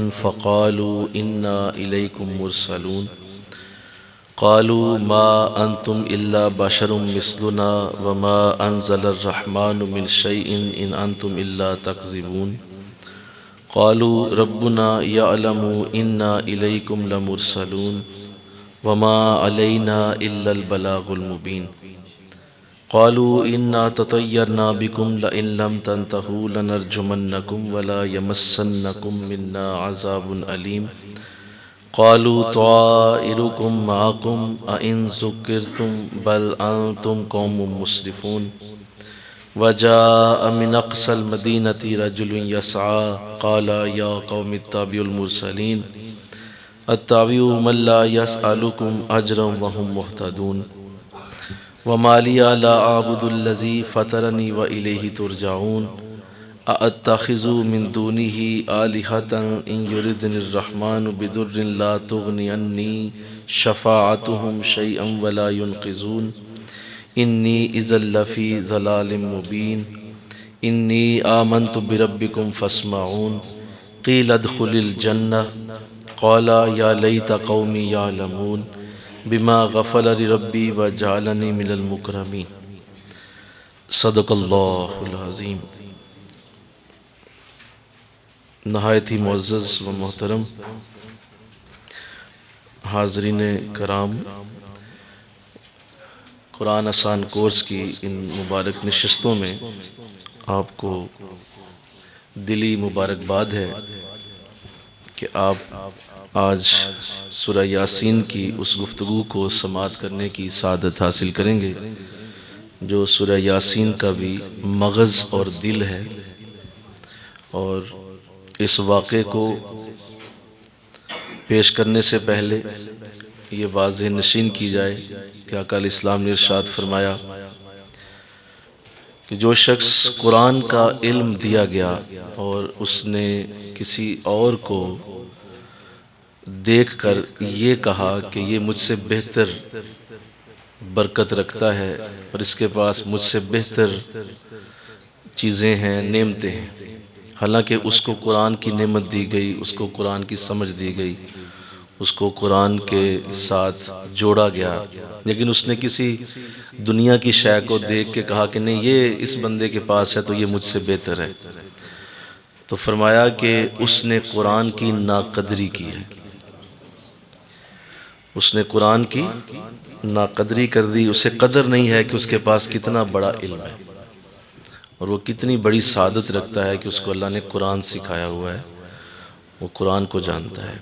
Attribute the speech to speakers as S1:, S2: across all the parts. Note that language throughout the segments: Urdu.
S1: فقالوا إنا إليكم مرسلون قالوا ما أنتم إلا بشر مثلنا وما أنزل الرحمن من شيء إن أنتم إلا تكذبون قالوا ربنا يعلم إنا إليكم لمرسلون وما علينا إلا البلاغ المبين قالوا إنا تطيرنا بكم لئن لم تنتهوا لنرجمنكم ولا يمسنكم منا عذاب أليم قالوا طائركم معكم أئن ذكرتم بل أنتم قوم مسرفون وجاء من أقصى المدينة رجل يسعى قال يا قوم اتبعوا المرسلين اتبعوا من لا يسألكم أجرا وهم مهتدون وما لي لا أعبد الذي فطرني وإليه ترجعون أأتخذ من دونه آلهة إن يردني الرحمن بضر لا تغني عني شفاعتهم شيئا ولا ينقذون إني إذا لفي ضلال مبين إني آمنت بربكم فاسمعون قيل ادخل الجنة قال يا ليت قومي يعلمون بما غفر لربي وجعلني من المكرمين صدق اللہ العظیم۔ نہایت ہی معزز و محترم حاضرین کرام، قرآن آسان کورس کی ان مبارک نشستوں میں آپ کو دلی مبارکباد ہے کہ آپ آج سورہ یاسین کی اس گفتگو کو سماعت کرنے کی سعادت حاصل کریں گے جو سورہ یاسین کا بھی مغز اور دل ہے، اور اس واقعے کو پیش کرنے سے پہلے یہ واضح نشین کی جائے کہ آقا علیہ السلام نے ارشاد فرمایا کہ جو شخص قرآن کا علم دیا گیا اور اس نے کسی اور کو دیکھ کر یہ کہا کہ یہ مجھ سے بہتر برکت رکھتا ہے اور اس کے پاس مجھ سے بہتر چیزیں ہیں، نعمتیں ہیں، حالانکہ اس کو قرآن کی نعمت دی گئی، اس کو قرآن کی سمجھ دی گئی، اس کو قرآن کے ساتھ جوڑا گیا، لیکن اس نے کسی دنیا کی شے کو دیکھ کے کہا کہ نہیں یہ اس بندے کے پاس ہے تو یہ مجھ سے بہتر ہے، تو فرمایا کہ اس نے قرآن کی ناقدری کی ہے، اس نے قرآن کی ناقدری کر دی، اسے قدر نہیں ہے کہ اس کے پاس کتنا بڑا علم ہے اور وہ کتنی بڑی سعادت رکھتا ہے کہ اس کو اللہ نے قرآن سکھایا ہوا ہے، وہ قرآن کو جانتا ہے۔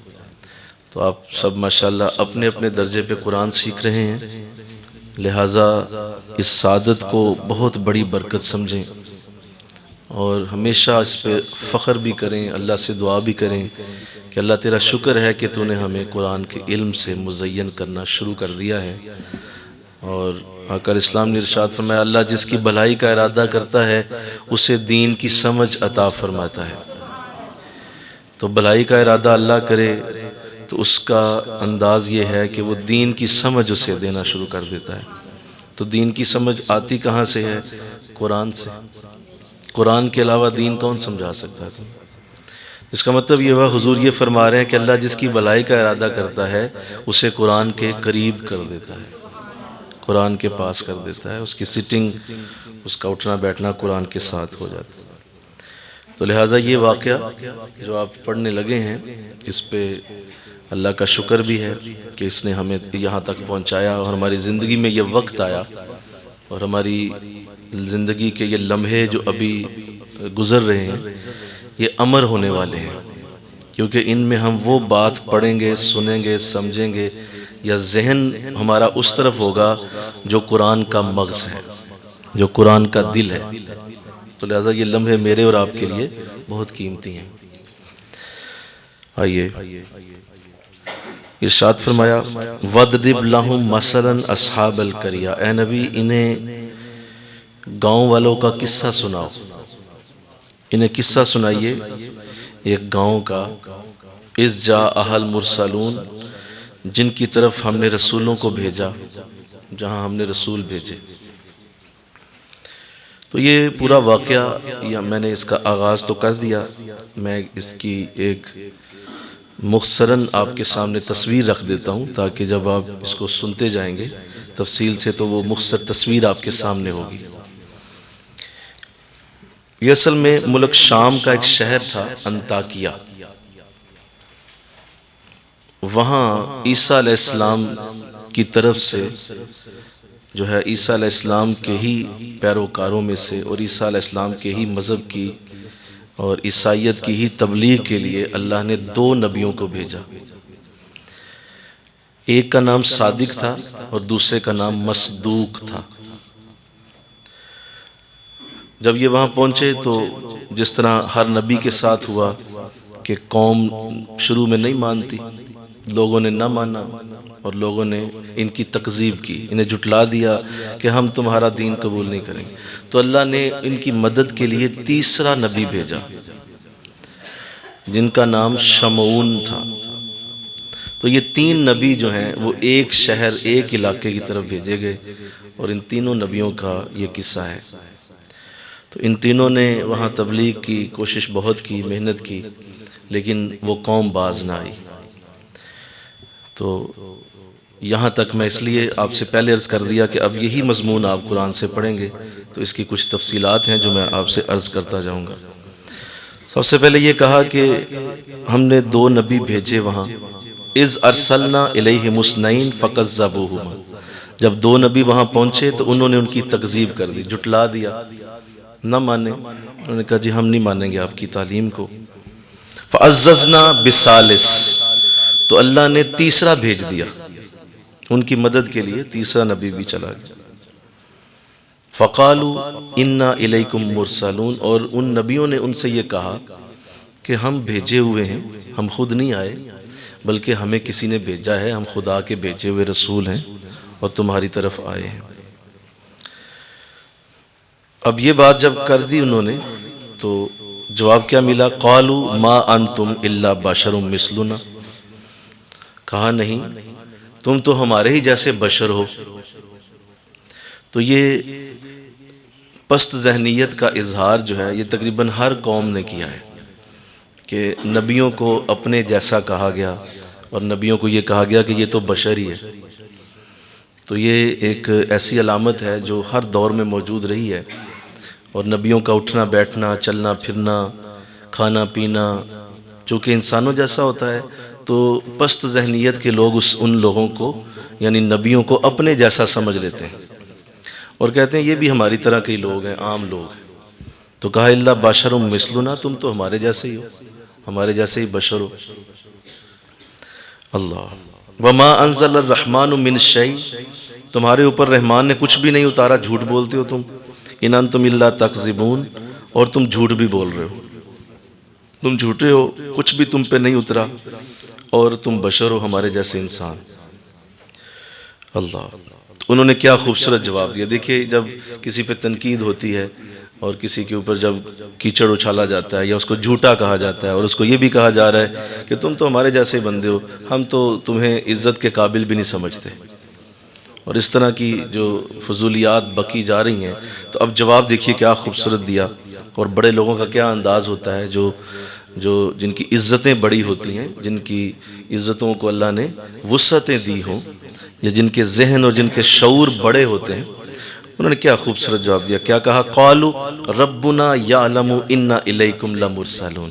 S1: تو آپ سب ماشاءاللہ اپنے اپنے درجے پہ قرآن سیکھ رہے ہیں، لہٰذا اس سعادت کو بہت بڑی برکت سمجھیں اور ہمیشہ اس پہ فخر بھی کریں، اللہ سے دعا بھی کریں کہ اللہ تیرا شکر ہے کہ تو نے ہمیں قرآن کے علم سے مزین کرنا شروع کر دیا ہے۔ اور آقا علیہ السلام نے ارشاد فرمایا اللہ جس کی بھلائی کا ارادہ کرتا ہے اسے دین کی سمجھ عطا فرماتا ہے، تو بھلائی کا ارادہ اللہ کرے تو اس کا انداز یہ ہے کہ وہ دین کی سمجھ اسے دینا شروع کر دیتا ہے۔ تو دین کی سمجھ آتی کہاں سے ہے؟ قرآن سے۔ قرآن کے علاوہ دین کون سمجھا سکتا ہے؟ اس کا مطلب یہ ہوا حضور یہ فرما رہے ہیں کہ اللہ جس کی بھلائی کا ارادہ کرتا ہے اسے قرآن کے قریب کر دیتا ہے، قرآن کے پاس کر دیتا ہے، اس کی سٹنگ، اس کا اٹھنا بیٹھنا قرآن کے ساتھ ہو جاتا ہے۔ تو لہٰذا یہ واقعہ جو آپ پڑھنے لگے ہیں اس پہ اللہ کا شکر بھی ہے کہ اس نے ہمیں یہاں تک پہنچایا اور ہماری زندگی میں یہ وقت آیا اور ہماری زندگی کے یہ لمحے جو ابھی گزر رہے ہیں یہ امر ہونے والے ہیں، کیونکہ ان میں ہم وہ بات پڑھیں گے، سنیں گے، سمجھیں گے یا ذہن ہمارا اس طرف ہوگا جو قرآن کا مغز ہے، جو قرآن کا دل ہے۔ تو لہٰذا یہ لمحے میرے اور آپ کے لیے بہت قیمتی ہیں۔ آئیے ارشاد فرمایا وَضْرِبْ لَهُمْ مَثَلًا أَصْحَابَ الْقَرْيَةِ، اے نبی انہیں گاؤں والوں کا قصہ سناؤ، انہیں قصہ سنائیے ایک گاؤں کا، اِذْ جَاءَهَا الْمُرْسَلُونَ، جن کی طرف ہم نے رسولوں کو بھیجا، جہاں ہم نے رسول بھیجے۔ تو یہ پورا واقعہ میں نے اس کا آغاز تو کر دیا، میں اس کی ایک مختصراً آپ کے سامنے تصویر رکھ دیتا ہوں تاکہ جب آپ اس کو سنتے جائیں گے تفصیل سے تو وہ مختصر تصویر آپ کے سامنے ہوگی۔ یہ اصل میں ملک شام کا ایک شہر تھا انطاکیہ۔ وہاں عیسیٰ علیہ السلام کی طرف سے جو ہے عیسیٰ علیہ السلام کے ہی پیروکاروں میں سے اور عیسیٰ علیہ السلام کے ہی مذہب کی اور عیسائیت کی ہی تبلیغ کے لیے اللہ نے 2 نبیوں کو بھیجا۔ ایک کا نام صادق تھا اور دوسرے کا نام مصدوق تھا۔ جب یہ وہاں پہنچے تو جس طرح ہر نبی کے ساتھ ہوا کہ قوم شروع میں نہیں مانتی، لوگوں نے نہ مانا اور لوگوں نے ان کی تکذیب کی، انہیں جھٹلا دیا کہ ہم تمہارا دین قبول نہیں کریں گے۔ تو اللہ نے ان کی مدد کے لیے تیسرا نبی بھیجا جن کا نام شمعون تھا۔ تو یہ 3 نبی جو ہیں وہ ایک شہر ایک علاقے کی طرف بھیجے گئے اور ان تینوں نبیوں کا یہ قصہ ہے۔ تو ان تینوں نے وہاں تبلیغ کی کوشش بہت کی، محنت کی، لیکن وہ قوم باز نہ آئی۔ تو یہاں تک میں اس لیے آپ سے پہلے عرض کر دیا کہ اب یہی مضمون آپ قرآن سے پڑھیں گے تو اس کی کچھ تفصیلات ہیں جو میں آپ سے عرض کرتا جاؤں گا۔ سب سے پہلے یہ کہا کہ ہم نے 2 نبی بھیجے وہاں، اذ ارسلنا الیہم اثنین فکذبوہما، جب 2 نبی وہاں پہنچے تو انہوں نے ان کی تکذیب کر دی، جھٹلا دیا، نہ مانے، انہوں نے کہا جی ہم نہیں مانیں گے آپ کی تعلیم کو۔ فعززنا بثالث، تو اللہ نے تیسرا بھیج دیا، ان کی مدد کے لیے تیسرا نبی بھی چلا گیا۔ فقالوا انا الیکم مرسلون، اور ان نبیوں نے ان سے یہ کہا کہ ہم بھیجے ہوئے ہیں، ہم خود نہیں آئے بلکہ ہمیں کسی نے بھیجا ہے، ہم خدا کے بھیجے ہوئے رسول ہیں اور تمہاری طرف آئے ہیں۔ اب یہ بات جب کر دی انہوں نے تو جواب کیا ملا؟ قالوا ما انتم الا بشر مثلنا، کہا نہیں تم تو ہمارے ہی جیسے بشر ہو۔ تو یہ پست ذہنیت کا اظہار جو ہے یہ تقریباً ہر قوم نے کیا ہے کہ نبیوں کو اپنے جیسا کہا گیا اور نبیوں کو یہ کہا گیا کہ یہ تو بشر ہی ہے۔ تو یہ ایک ایسی علامت ہے جو ہر دور میں موجود رہی ہے، اور نبیوں کا اٹھنا بیٹھنا، چلنا پھرنا، کھانا پینا چونکہ انسانوں جیسا ہوتا ہے تو پست ذہنیت کے لوگ ان لوگوں کو یعنی نبیوں کو اپنے جیسا سمجھ لیتے ہیں اور کہتے ہیں یہ بھی ہماری طرح کے لوگ ہیں، عام لوگ ہیں۔ تو کہا الا بشر مثلنا، تم تو ہمارے جیسے ہی ہو، ہمارے جیسے ہی بشر ہو۔ اللہ وما انزل الرحمن من شیء، تمہارے اوپر رحمان نے کچھ بھی نہیں اتارا، جھوٹ بولتے ہو تم۔ ان انتم الا تکذبون، اور تم جھوٹ بھی بول رہے ہو، تم جھوٹے ہو، کچھ بھی تم پہ نہیں اترا اور تم بشر ہو ہمارے جیسے انسان۔ اللہ، انہوں نے کیا خوبصورت جواب دیا۔ دیکھیے جب کسی پہ تنقید ہوتی ہے اور کسی کے اوپر جب کیچڑ اچھالا جاتا ہے یا اس کو جھوٹا کہا جاتا ہے اور اس کو یہ بھی کہا جا رہا ہے کہ تم تو ہمارے جیسے بندے ہو، ہم تو تمہیں عزت کے قابل بھی نہیں سمجھتے، اور اس طرح کی جو فضولیات بکی جا رہی ہیں، تو اب جواب دیکھیے کیا خوبصورت دیا۔ اور بڑے لوگوں کا کیا انداز ہوتا ہے جو جن کی عزتیں بڑی ہوتی ہیں، جن کی عزتوں کو اللہ نے وسعتیں دی ہوں یا جن کے ذہن اور جن کے شعور بڑے ہوتے ہیں، انہوں نے کیا خوبصورت جواب دیا۔ کیا کہا؟ قالوا ربنا یعلم انا الیکم لمرسلون،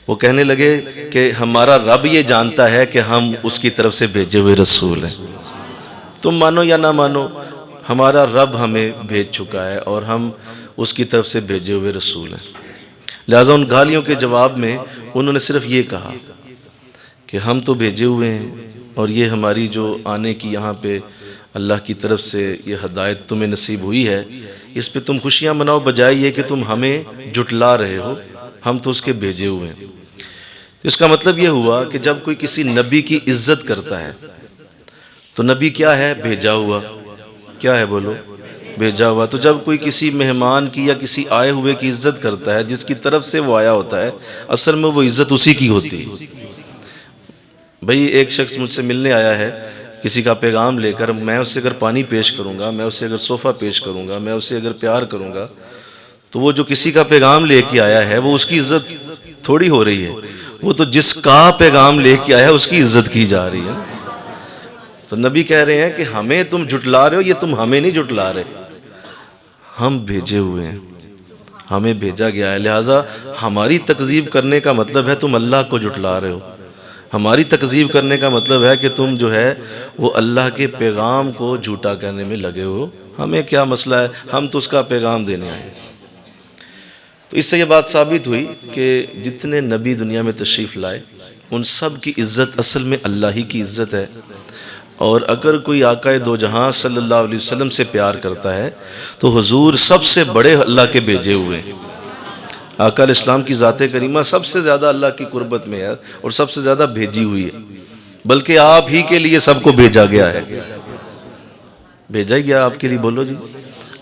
S1: وہ کہنے لگے کہ ہمارا رب یہ جانتا ہے کہ ہم اس کی طرف سے بھیجے ہوئے رسول ہیں، تم مانو یا نہ مانو ہمارا رب ہمیں بھیج چکا ہے اور ہم اس کی طرف سے بھیجے ہوئے رسول ہیں۔ لہٰذا ان گالیوں کے جواب میں انہوں نے صرف یہ کہا کہ ہم تو بھیجے ہوئے ہیں اور یہ ہماری جو آنے کی یہاں پہ اللہ کی طرف سے یہ ہدایت تمہیں نصیب ہوئی ہے، اس پہ تم خوشیاں مناؤ، بجائے یہ کہ تم ہمیں جھٹلا رہے ہو، ہم تو اس کے بھیجے ہوئے ہیں۔ اس کا مطلب یہ ہوا کہ جب کوئی کسی نبی کی عزت کرتا ہے تو نبی کیا ہے؟ بھیجا ہوا۔ کیا ہے بولو؟ بھیجا ہوا۔ تو جب کوئی کسی مہمان کی یا کسی آئے ہوئے کی عزت کرتا ہے جس کی طرف سے وہ آیا ہوتا ہے، اصل میں وہ عزت اسی کی ہوتی ہے۔ بھئی ایک شخص مجھ سے ملنے آیا ہے کسی کا پیغام لے کر، میں اسے اگر پانی پیش کروں گا، میں اسے اگر صوفہ پیش کروں گا، میں اسے اگر پیار کروں گا، تو وہ جو کسی کا پیغام لے کے آیا ہے وہ اس کی عزت تھوڑی ہو رہی ہے، وہ تو جس کا پیغام لے کے آیا اس کی عزت کی جا رہی ہے. تو نبی کہہ رہے ہیں کہ ہمیں تم جھٹلا رہے ہو، یہ تم ہمیں نہیں جھٹلا رہے، ہم بھیجے ہوئے ہیں، ہمیں بھیجا گیا ہے. لہٰذا ہماری تکذیب کرنے کا مطلب ہے تم اللہ کو جھٹلا رہے ہو. ہماری تکذیب کرنے کا مطلب ہے کہ تم جو ہے وہ اللہ کے پیغام کو جھوٹا کرنے میں لگے ہو. ہمیں کیا مسئلہ ہے، ہم تو اس کا پیغام دینے آئے. تو اس سے یہ بات ثابت ہوئی کہ جتنے نبی دنیا میں تشریف لائے ان سب کی عزت اصل میں اللہ ہی کی عزت ہے. اور اگر کوئی آقا دو جہاں صلی اللہ علیہ وسلم سے پیار کرتا ہے تو حضور سب سے بڑے اللہ کے بھیجے ہوئے ہیں. آقا علیہ السلام کی ذات کریمہ سب سے زیادہ اللہ کی قربت میں ہے اور سب سے زیادہ بھیجی ہوئی ہے، بلکہ آپ ہی کے لیے سب کو بھیجا گیا ہے. بھیجا ہی گیا آپ کے لیے، بولو جی،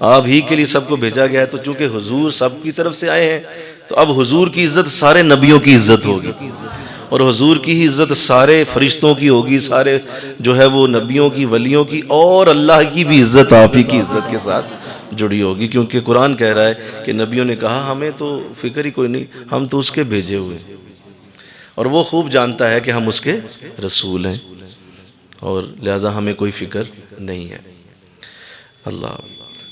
S1: آپ ہی کے لیے سب کو بھیجا گیا ہے. تو چونکہ حضور سب کی طرف سے آئے ہیں تو اب حضور کی عزت سارے نبیوں کی عزت ہوگی، اور حضور کی ہی عزت سارے فرشتوں کی ہوگی، سارے جو ہے وہ نبیوں کی، ولیوں کی، اور اللہ کی بھی عزت آپ ہی کی عزت کے ساتھ جڑی ہوگی. کیونکہ قرآن کہہ رہا ہے کہ نبیوں نے کہا ہمیں تو فکر ہی کوئی نہیں، ہم تو اس کے بھیجے ہوئے ہیں. اور وہ خوب جانتا ہے کہ ہم اس کے رسول ہیں، اور لہٰذا ہمیں کوئی فکر نہیں ہے. اللہ.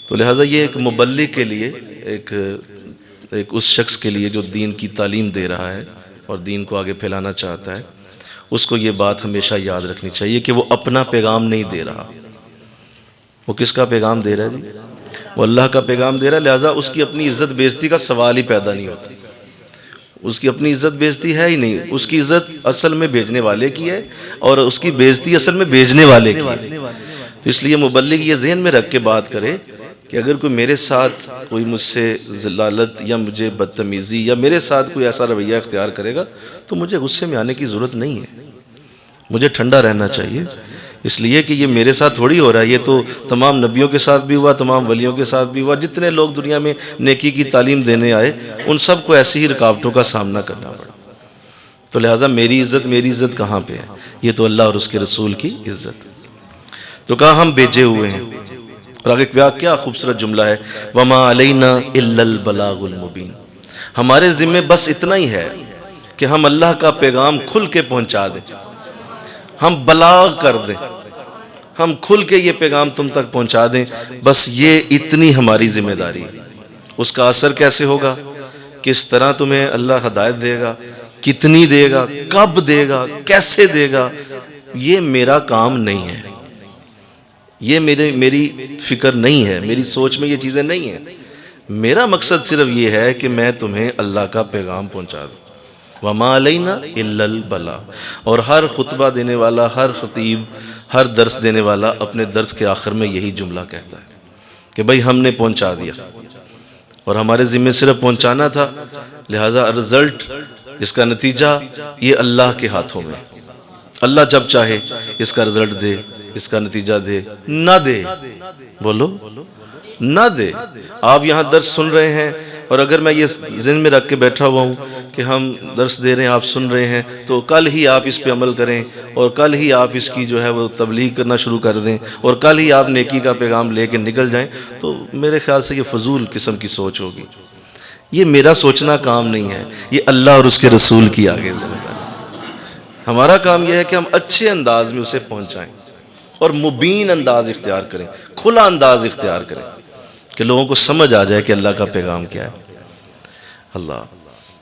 S1: تو لہٰذا یہ ایک مبلغ کے لیے، ایک اس شخص کے لیے جو دین کی تعلیم دے رہا ہے اور دین کو آگے پھیلانا چاہتا ہے، اس کو یہ بات ہمیشہ یاد رکھنی چاہیے کہ وہ اپنا پیغام نہیں دے رہا. وہ کس کا پیغام دے رہا ہے جی؟ وہ اللہ کا پیغام دے رہا ہے. لہٰذا اس کی اپنی عزت بےزتی کا سوال ہی پیدا نہیں ہوتا. اس کی اپنی عزت بےزتی ہے ہی نہیں. اس کی عزت اصل میں بھیجنے والے کی ہے، اور اس کی بےزتی اصل میں بھیجنے والے کی ہے. تو اس لیے مبلغ یہ ذہن میں رکھ کے بات کرے کہ اگر کوئی میرے ساتھ کوئی مجھ سے ذلالت یا مجھے بدتمیزی یا میرے ساتھ کوئی ایسا رویہ اختیار کرے گا تو مجھے غصے میں آنے کی ضرورت نہیں ہے. مجھے ٹھنڈا رہنا چاہیے، اس لیے کہ یہ میرے ساتھ تھوڑی ہو رہا ہے. یہ تو تمام نبیوں کے ساتھ بھی ہوا، تمام ولیوں کے ساتھ بھی ہوا. جتنے لوگ دنیا میں نیکی کی تعلیم دینے آئے ان سب کو ایسی ہی رکاوٹوں کا سامنا کرنا پڑا. تو لہٰذا میری عزت کہاں پہ ہے؟ یہ تو اللہ اور اس کے رسول کی عزت. تو کہا ہم بھیجے ہوئے ہیں. اور آگے کیا خوبصورت جملہ ہے، وَمَا عَلَيْنَا إِلَّا الْبَلَاغُ الْمُبِينُ. ہمارے ذمہ بس اتنا ہی ہے کہ ہم اللہ کا پیغام کھل کے پہنچا دیں، ہم بلاغ کر دیں، ہم کھل کے یہ پیغام تم تک پہنچا دیں. بس یہ اتنی ہماری ذمہ داری ہے. اس کا اثر کیسے ہوگا، کس طرح تمہیں اللہ ہدایت دے گا، کتنی دے گا، کب دے گا، کیسے دے گا، یہ میرا کام نہیں ہے. یہ میری فکر نہیں ہے، میری سوچ میں یہ چیزیں نہیں ہیں. میرا مقصد صرف یہ ہے کہ میں تمہیں اللہ کا پیغام پہنچا دوں. وَمَا عَلَيْنَا إِلَّا الْبَلَاغُ. اور ہر خطبہ دینے والا، ہر خطیب، ہر درس دینے والا اپنے درس کے آخر میں یہی جملہ کہتا ہے کہ بھئی ہم نے پہنچا دیا اور ہمارے ذمہ صرف پہنچانا تھا. لہٰذا رزلٹ، اس کا نتیجہ یہ اللہ کے ہاتھوں میں. اللہ جب چاہے اس کا رزلٹ دے، اس کا نتیجہ دے، نہ دے، بولو نہ دے. آپ یہاں درس سن رہے ہیں اور اگر میں یہ ذہن میں رکھ کے بیٹھا ہوا ہوں کہ ہم درس دے رہے ہیں، آپ سن رہے ہیں، تو کل ہی آپ اس پہ عمل کریں اور کل ہی آپ اس کی جو ہے وہ تبلیغ کرنا شروع کر دیں اور کل ہی آپ نیکی کا پیغام لے کے نکل جائیں، تو میرے خیال سے یہ فضول قسم کی سوچ ہوگی. یہ میرا سوچنا کام نہیں ہے، یہ اللہ اور اس کے رسول کی آگے ذمہ داری. ہمارا کام یہ ہے کہ ہم اچھے انداز میں اسے پہنچائیں اور مبین انداز اختیار کریں، کھلا انداز اختیار کریں کہ لوگوں کو سمجھ آ جائے کہ اللہ کا پیغام کیا ہے. اللہ.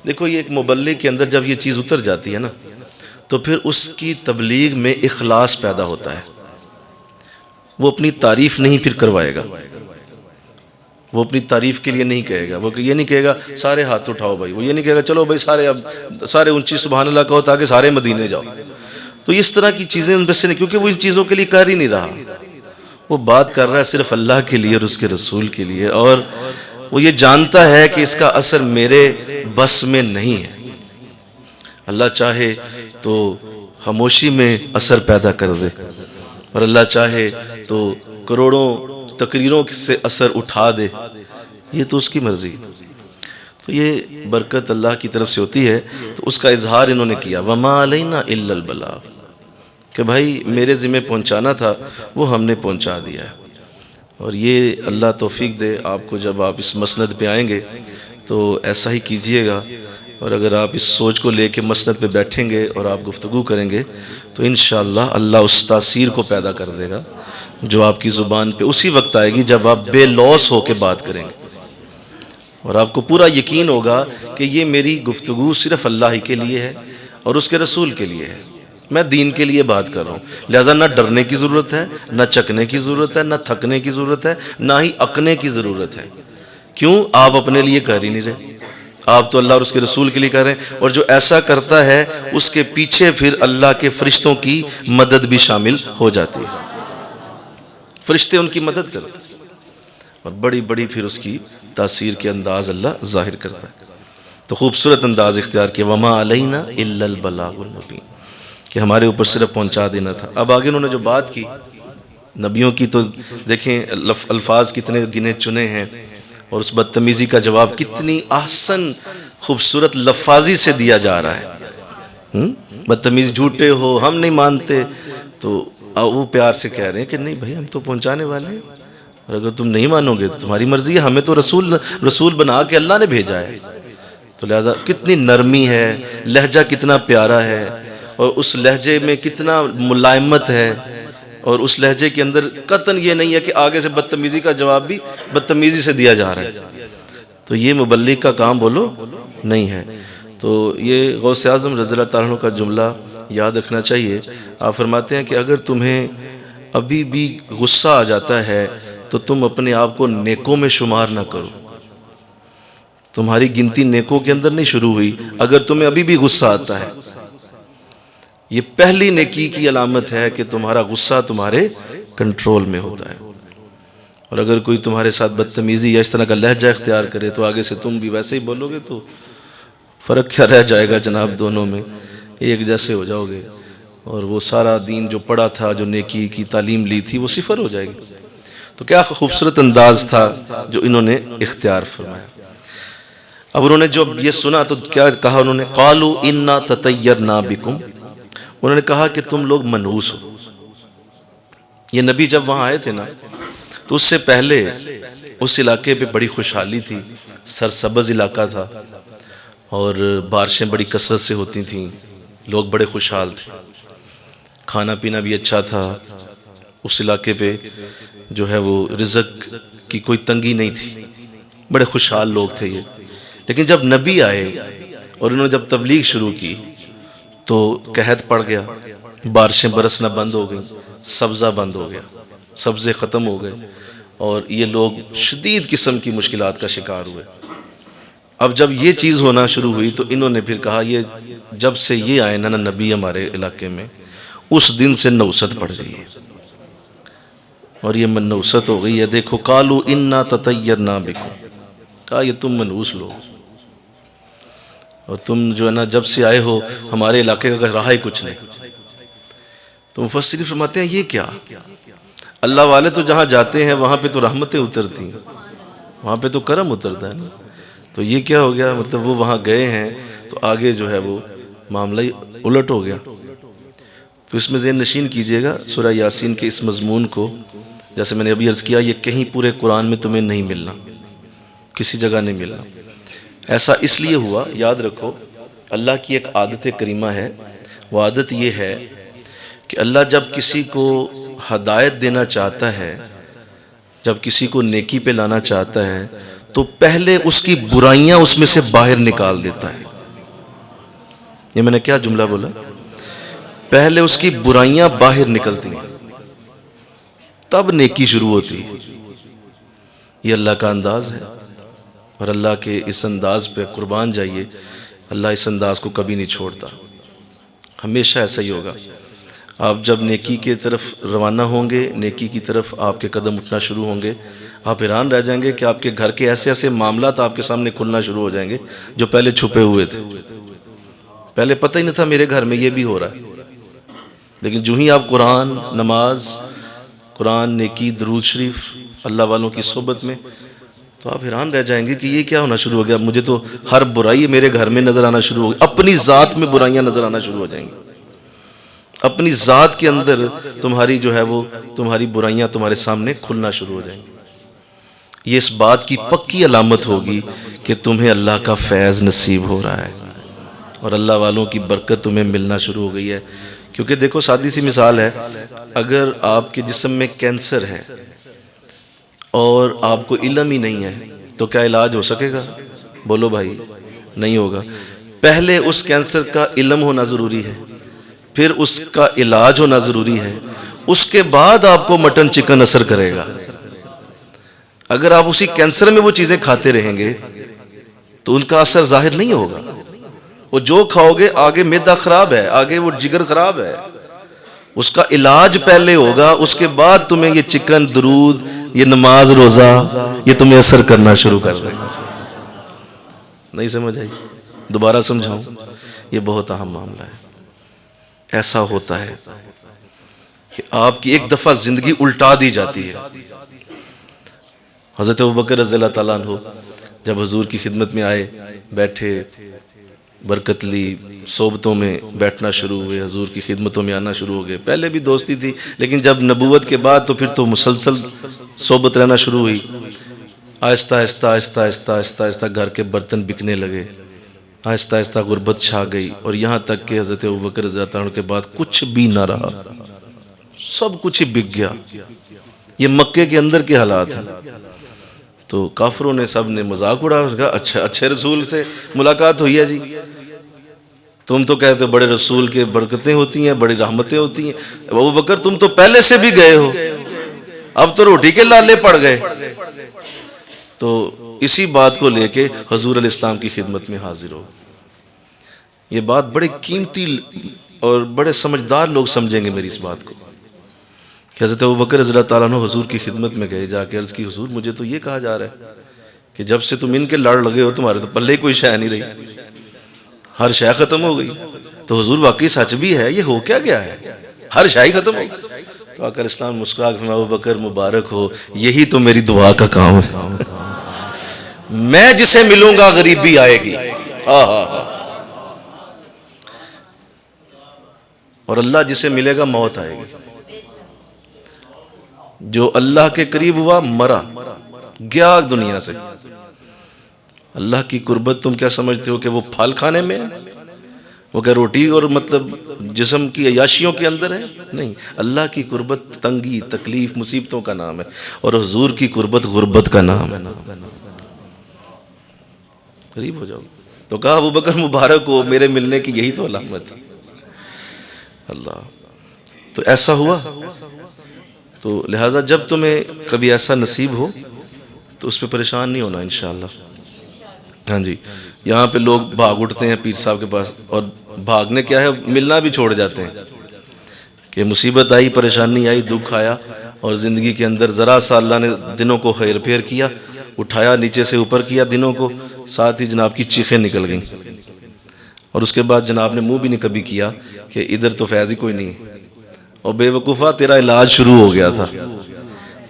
S1: دیکھو یہ ایک مبلغ کے اندر جب یہ چیز اتر جاتی ہے نا تو پھر اس کی تبلیغ میں اخلاص پیدا ہوتا ہے. وہ اپنی تعریف نہیں پھر کروائے گا، وہ اپنی تعریف کے لیے نہیں کہے گا. وہ یہ نہیں کہے گا سارے ہاتھ اٹھاؤ بھائی، وہ یہ نہیں کہے گا چلو بھائی سارے اونچی سبحان اللہ کہو تاکہ سارے مدینے جاؤ. تو اس طرح کی چیزیں ان سے نہیں، کیونکہ وہ ان چیزوں کے لیے کر ہی نہیں رہا. وہ بات کر رہا ہے صرف اللہ کے لیے اور اس کے رسول کے لیے، اور وہ یہ جانتا ہے کہ اس کا اثر میرے بس میں نہیں ہے. اللہ چاہے تو خاموشی میں اثر پیدا کر دے اور اللہ چاہے تو کروڑوں تقریروں سے اثر اٹھا دے، یہ تو اس کی مرضی. تو یہ برکت اللہ کی طرف سے ہوتی ہے. تو اس کا اظہار انہوں نے کیا، وَمَا عَلَيْنَا إِلَّا الْبَلَاغُ، کہ بھائی میرے ذمہ پہنچانا تھا وہ ہم نے پہنچا دیا ہے. اور یہ اللہ توفیق دے آپ کو، جب آپ اس مسند پہ آئیں گے تو ایسا ہی کیجئے گا اور اگر آپ اس سوچ کو لے کے مسند پہ بیٹھیں گے اور آپ گفتگو کریں گے تو انشاءاللہ اللہ اس تاثیر کو پیدا کر دے گا جو آپ کی زبان پہ اسی وقت آئے گی جب آپ بے لوث ہو کے بات کریں گے، اور آپ کو پورا یقین ہوگا کہ یہ میری گفتگو صرف اللہ ہی کے لیے ہے اور اس کے رسول کے لیے ہے، میں دین کے لیے بات کر رہا ہوں، لہٰذا نہ ڈرنے کی ضرورت ہے، نہ چکنے کی ضرورت ہے، نہ تھکنے کی ضرورت ہے، نہ ہی اکنے کی ضرورت ہے۔ کیوں؟ آپ اپنے لیے کر ہی نہیں رہے، آپ تو اللہ اور اس کے رسول کے لیے کر رہے ہیں، اور جو ایسا کرتا ہے اس کے پیچھے پھر اللہ کے فرشتوں کی مدد بھی شامل ہو جاتی ہے، فرشتے ان کی مدد کرتے ہیں اور بڑی بڑی پھر اس کی تاثیر کے انداز اللہ ظاہر کرتا ہے۔ تو خوبصورت انداز اختیار کیا، وَمَا عَلَيْنَا إِلَّا الْبَلَاغُ الْمُبِينُ، کہ ہمارے اوپر صرف پہنچا دینا تھا۔ اب آگے انہوں نے جو بات کی نبیوں کی، تو دیکھیں الفاظ کتنے گنے چنے ہیں، اور اس بدتمیزی کا جواب کتنی احسن خوبصورت لفاظی سے دیا جا رہا ہے۔ بدتمیز، جھوٹے ہو، ہم نہیں مانتے، تو وہ پیار سے کہہ رہے ہیں کہ نہیں بھائی ہم تو پہنچانے والے ہیں، اور اگر تم نہیں مانو گے تو تمہاری مرضی ہے، ہمیں تو رسول بنا کے اللہ نے بھیجا ہے۔ تو لہذا کتنی نرمی ہے، لہجہ کتنا پیارا ہے، اور اس لہجے میں کتنا ملائمت ہے، اور اس لہجے کے اندر قطعاً یہ نہیں ہے کہ آگے سے بدتمیزی کا جواب بھی بدتمیزی سے دیا جا رہا ہے، تو یہ مبلغ کا کام بولو نہیں ہے۔ تو یہ غوث اعظم رضی اللہ تعالیٰ عنہ کا جملہ یاد رکھنا چاہیے۔ آپ فرماتے ہیں کہ اگر تمہیں ابھی بھی غصہ آ جاتا ہے تو تم اپنے آپ کو نیکوں میں شمار نہ کرو، تمہاری گنتی نیکوں کے اندر نہیں شروع ہوئی اگر تمہیں ابھی بھی غصہ آتا ہے۔ یہ پہلی نیکی کی علامت ہے کہ تمہارا غصہ تمہارے کنٹرول میں ہوتا ہے، اور اگر کوئی تمہارے ساتھ بدتمیزی یا اس طرح کا لہجہ اختیار کرے تو آگے سے تم بھی ویسے ہی بولو گے تو فرق کیا رہ جائے گا جناب، دونوں میں ایک جیسے ہو جاؤ گے، اور وہ سارا دین جو پڑھا تھا، جو نیکی کی تعلیم لی تھی، وہ صفر ہو جائے گی۔ تو کیا خوبصورت انداز تھا جو انہوں نے اختیار فرمایا۔ اب انہوں نے جب یہ سنا تو کیا کہا انہوں نے؟ قالوا انا تطیرنا بکم، انہوں نے کہا کہ تم لوگ منحوس ہو۔ یہ نبی جب وہاں آئے تھے نا تو اس سے پہلے اس علاقے پہ بڑی خوشحالی تھی، سرسبز علاقہ تھا، اور بارشیں بڑی کثرت سے ہوتی تھیں، لوگ بڑے خوشحال تھے، کھانا پینا بھی اچھا تھا، اس علاقے پہ جو ہے وہ رزق کی کوئی تنگی نہیں تھی، بڑے خوشحال لوگ تھے یہ۔ لیکن جب نبی آئے اور انہوں نے جب تبلیغ شروع کی تو قحط پڑ گیا، بارشیں برسنا بند ہو گئیں، سبزہ بند ہو گیا، سبزے ختم ہو گئے، اور یہ لوگ شدید قسم کی مشکلات کا شکار ہوئے۔ اب جب یہ چیز ہونا شروع ہوئی تو انہوں نے پھر کہا یہ جب سے یہ آئے نا نبی ہمارے علاقے میں، اس دن سے نوست پڑ گئی ہے، اور یہ منوست ہو گئی ہے۔ دیکھو قالوا انا تطیرنا بکم، کہا یہ تم منحوس لوگ، اور تم جو ہے نا جب سے آئے ہو ہمارے علاقے کا رہا ہی کچھ نہیں۔ تو مفسرین فرماتے ہیں یہ کیا، اللہ والے تو جہاں جاتے ہیں وہاں پہ تو رحمتیں اترتی ہیں، وہاں پہ تو کرم اترتا ہے نا، تو یہ کیا ہو گیا؟ مطلب وہ وہاں گئے ہیں تو آگے جو ہے وہ معاملہ ہی الٹ ہو گیا۔ تو اس میں ذہن نشین کیجئے گا سورہ یاسین کے اس مضمون کو، جیسے میں نے ابھی عرض کیا، یہ کہیں پورے قرآن میں تمہیں نہیں ملنا، کسی جگہ نہیں ملنا۔ ایسا اس لیے ہوا، یاد رکھو اللہ کی ایک عادت کریمہ ہے، وہ عادت یہ ہے کہ اللہ جب کسی کو ہدایت دینا چاہتا ہے، جب کسی کو نیکی پہ لانا چاہتا ہے تو پہلے اس کی برائیاں اس میں سے باہر نکال دیتا ہے۔ یہ میں نے کیا جملہ بولا؟ پہلے اس کی برائیاں باہر نکلتی ہیں تب نیکی شروع ہوتی ہے۔ یہ اللہ کا انداز ہے، اور اللہ کے اس انداز پہ قربان جائیے، اللہ اس انداز کو کبھی نہیں چھوڑتا، ہمیشہ ایسا ہی ہوگا۔ آپ جب نیکی کے طرف روانہ ہوں گے، نیکی کی طرف آپ کے قدم اٹھنا شروع ہوں گے، آپ حیران رہ جائیں گے کہ آپ کے گھر کے ایسے ایسے معاملات آپ کے سامنے کھلنا شروع ہو جائیں گے جو پہلے چھپے ہوئے تھے، پہلے پتہ ہی نہیں تھا میرے گھر میں یہ بھی ہو رہا ہے۔ لیکن جو ہی آپ قرآن، نماز، قرآن، نیکی، درود شریف، اللہ والوں کی صحبت میں، تو آپ حیران رہ جائیں گے کہ یہ کیا ہونا شروع ہو گیا، مجھے تو ہر برائی میرے گھر میں نظر آنا شروع ہو گئی، اپنی ذات میں برائیاں نظر آنا شروع ہو جائیں گی، اپنی ذات کے اندر تمہاری جو ہے وہ تمہاری برائیاں تمہارے سامنے کھلنا شروع ہو جائیں گی۔ یہ اس بات کی پکی علامت ہوگی کہ تمہیں اللہ کا فیض نصیب ہو رہا ہے۔ اور اللہ والوں کی برکت تمہیں ملنا شروع ہو گئی ہے. کیونکہ دیکھو سادی سی مثال ہے، اگر آپ کے جسم میں کینسر ہے اور آپ کو علم ہی نہیں ہے تو کیا علاج ہو سکے گا؟ بولو بھائی، نہیں ہوگا. پہلے اس کینسر کا علم ہونا ضروری ہے، پھر اس کا علاج ہونا ضروری ہے، اس کے بعد آپ کو مٹن چکن اثر کرے گا. اگر آپ اسی کینسر میں وہ چیزیں کھاتے رہیں گے تو ان کا اثر ظاہر نہیں ہوگا. وہ جو کھاؤ گے آگے معدہ خراب ہے، آگے وہ جگر خراب ہے، اس کا علاج پہلے ہوگا، اس کے بعد تمہیں یہ چکن، درود، یہ نماز روزہ یہ تمہیں اثر کرنا شروع کر دے گا. نہیں سمجھ آئی؟ دوبارہ سمجھاؤں، یہ بہت اہم معاملہ ہے. ایسا ہوتا ہے کہ آپ کی ایک دفعہ زندگی الٹا دی جاتی ہے. حضرت ابوبکر رضی اللہ تعالیٰ عنہ جب حضور کی خدمت میں آئے، بیٹھے، برکت لی، صحبتوں میں بیٹھنا شروع ہوئے، حضور کی خدمتوں میں آنا شروع ہو گئے. پہلے بھی دوستی تھی لیکن جب نبوت کے بعد تو پھر تو مسلسل صحبت رہنا شروع ہوئی. آہستہ آہستہ آہستہ آہستہ آہستہ آہستہ گھر کے برتن بکنے لگے، آہستہ آہستہ غربت چھا گئی، اور یہاں تک کہ حضرت ابوبکر رضی اللہ عنہ کے بعد کچھ بھی نہ رہا، سب کچھ ہی بک گیا. یہ مکے کے اندر کے حالات ہیں. تو کافروں نے سب نے مذاق اڑایا، کہا اچھا اچھے رسول سے ملاقات ہوئی ہے جی، تم تو کہتے ہو بڑے رسول کے برکتیں ہوتی ہیں، بڑی رحمتیں ہوتی ہیں. ابوبکر تم تو پہلے سے بھی گئے ہو، اب تو روٹی کے لالے پڑ گئے. تو اسی بات کو لے کے حضور علیہ السلام کی خدمت میں حاضر ہو. یہ بات بڑے قیمتی اور بڑے سمجھدار لوگ سمجھیں گے میری اس بات کو کہ حضرت ابوبکر رضی اللہ تعالیٰ عنہ حضور کی خدمت میں گئے، جا کے عرض کی حضور مجھے تو یہ کہا جا رہا ہے کہ جب سے تم ان کے لڑ لگے ہو تمہارے تو پلے کوئی شے نہیں رہی، ہر شے ختم ہو گئی. تو حضور واقعی سچ بھی ہے، یہ ہو کیا گیا ہے، ہر شے ختم ہو گئی. تو آقا اسلام مسکرا کے فرمایا ابوبکر مبارک ہو، یہی تو میری دعا کا کام ہے. میں جسے ملوں گا غریبی آئے گی، اور اللہ جسے ملے گا موت آئے گی. جو اللہ کے قریب ہوا مرا گیا دنیا سے. اللہ کی قربت تم کیا سمجھتے ہو کہ وہ پھل کھانے میں ہے، وہ کیا روٹی اور مطلب جسم کی عیاشیوں کے اندر ہے؟ نہیں، اللہ کی قربت تنگی، تکلیف، مصیبتوں کا نام ہے، اور حضور کی قربت غربت کا نام ہے. قریب ہو جاؤ. تو کہا ابوبکر مبارک ہو، میرے ملنے کی یہی تو علامت ہے. اللہ تو ایسا ہوا. تو لہٰذا جب تمہیں کبھی ایسا نصیب ہو تو اس پہ پریشان نہیں ہونا انشاءاللہ. ہاں جی، یہاں پہ لوگ بھاگ اٹھتے ہیں پیر صاحب کے پاس، اور بھاگنے کیا ہے، ملنا بھی چھوڑ جاتے ہیں کہ مصیبت آئی، پریشانی آئی، دکھ آیا، اور زندگی کے اندر ذرا سا اللہ نے دنوں کو ہیر پھیر کیا، اٹھایا، نیچے سے اوپر کیا دنوں کو، ساتھ ہی جناب کی چیخیں نکل گئیں. اور اس کے بعد جناب نے منہ بھی نہیں کبھی کیا کہ ادھر تو فیض ہی کوئی نہیں ہے. اور بے وقوفا تیرا علاج شروع ہو گیا تھا،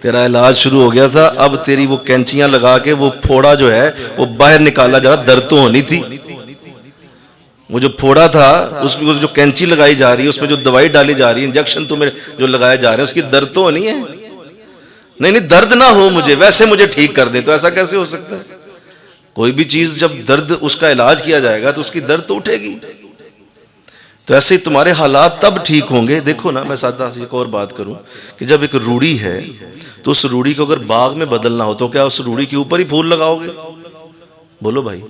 S1: تیرا علاج شروع ہو گیا تھا. اب تیری وہ کینچیاں لگا کے وہ پھوڑا جو ہے وہ باہر نکالا جا رہا. درد تو ہونی تھی، وہ جو پھوڑا تھا اس میں جو کینچی لگائی جا رہی ہے، اس میں جو دوائی ڈالی جا رہی ہے، انجیکشن تمہیں جو لگائے جا رہے ہیں، اس کی درد تو ہونی ہے. نہیں درد نہ ہو مجھے، ویسے مجھے ٹھیک کر دیں. تو ایسا کیسے ہو سکتا ہے؟ کوئی بھی چیز جب درد اس کا علاج کیا جائے گا تو اس کی درد تو اٹھے گی. تو ایسے ہی تمہارے حالات تب ٹھیک ہوں گے. دیکھو نا، میں سادہ سی ایک اور بات کروں کہ جب ایک روڑی ہے تو اس روڑی کو اگر باغ میں بدلنا ہو تو کیا اس روڑی کے اوپر ہی پھول لگاؤ گے؟ بولو بھائی.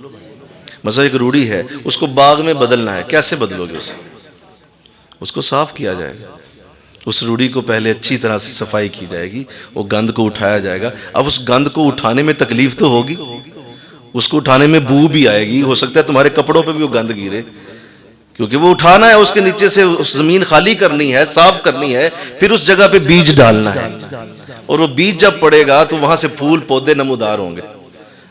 S1: مثلا ایک روڑی ہے، اس کو باغ میں بدلنا ہے، کیسے بدلو گے اسے؟ اس کو صاف کیا جائے گا. اس روڑی کو پہلے اچھی طرح سے صفائی کی جائے گی، وہ گند کو اٹھایا جائے گا. اب اس گند کو اٹھانے میں تکلیف تو ہوگی، اس کو اٹھانے میں بو بھی آئے گی، ہو سکتا ہے تمہارے کپڑوں پہ بھی وہ گند گرے، کیونکہ وہ اٹھانا ہے، اس کے نیچے سے اس زمین خالی کرنی ہے، صاف کرنی ہے، پھر اس جگہ پہ بیج ڈالنا ہے. اور وہ بیج جب پڑے گا تو وہاں سے پھول پودے نمودار ہوں گے.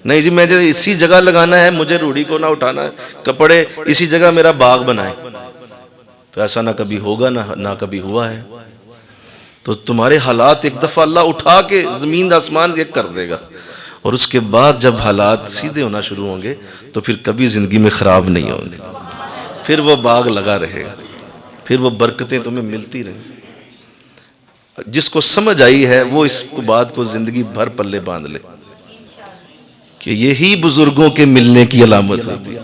S1: نہیں جی مجھے اسی جگہ لگانا ہے، مجھے روڑی کو نہ اٹھانا ہے، کپڑے اسی جگہ میرا باغ بنائے. تو ایسا نہ کبھی ہوگا، نہ کبھی ہوا ہے. تو تمہارے حالات ایک دفعہ اللہ اٹھا کے زمین آسمان ایک کر دے گا، اور اس کے بعد جب حالات سیدھے ہونا شروع ہوں گے تو پھر کبھی زندگی میں خراب نہیں ہوں گے. پھر وہ باغ لگا رہے گا، پھر وہ برکتیں تمہیں ملتی رہیں. جس کو سمجھ آئی ہے وہ اس بات کو زندگی بھر پلے باندھ لے کہ یہی بزرگوں کے ملنے کی علامت ہوتی ہے.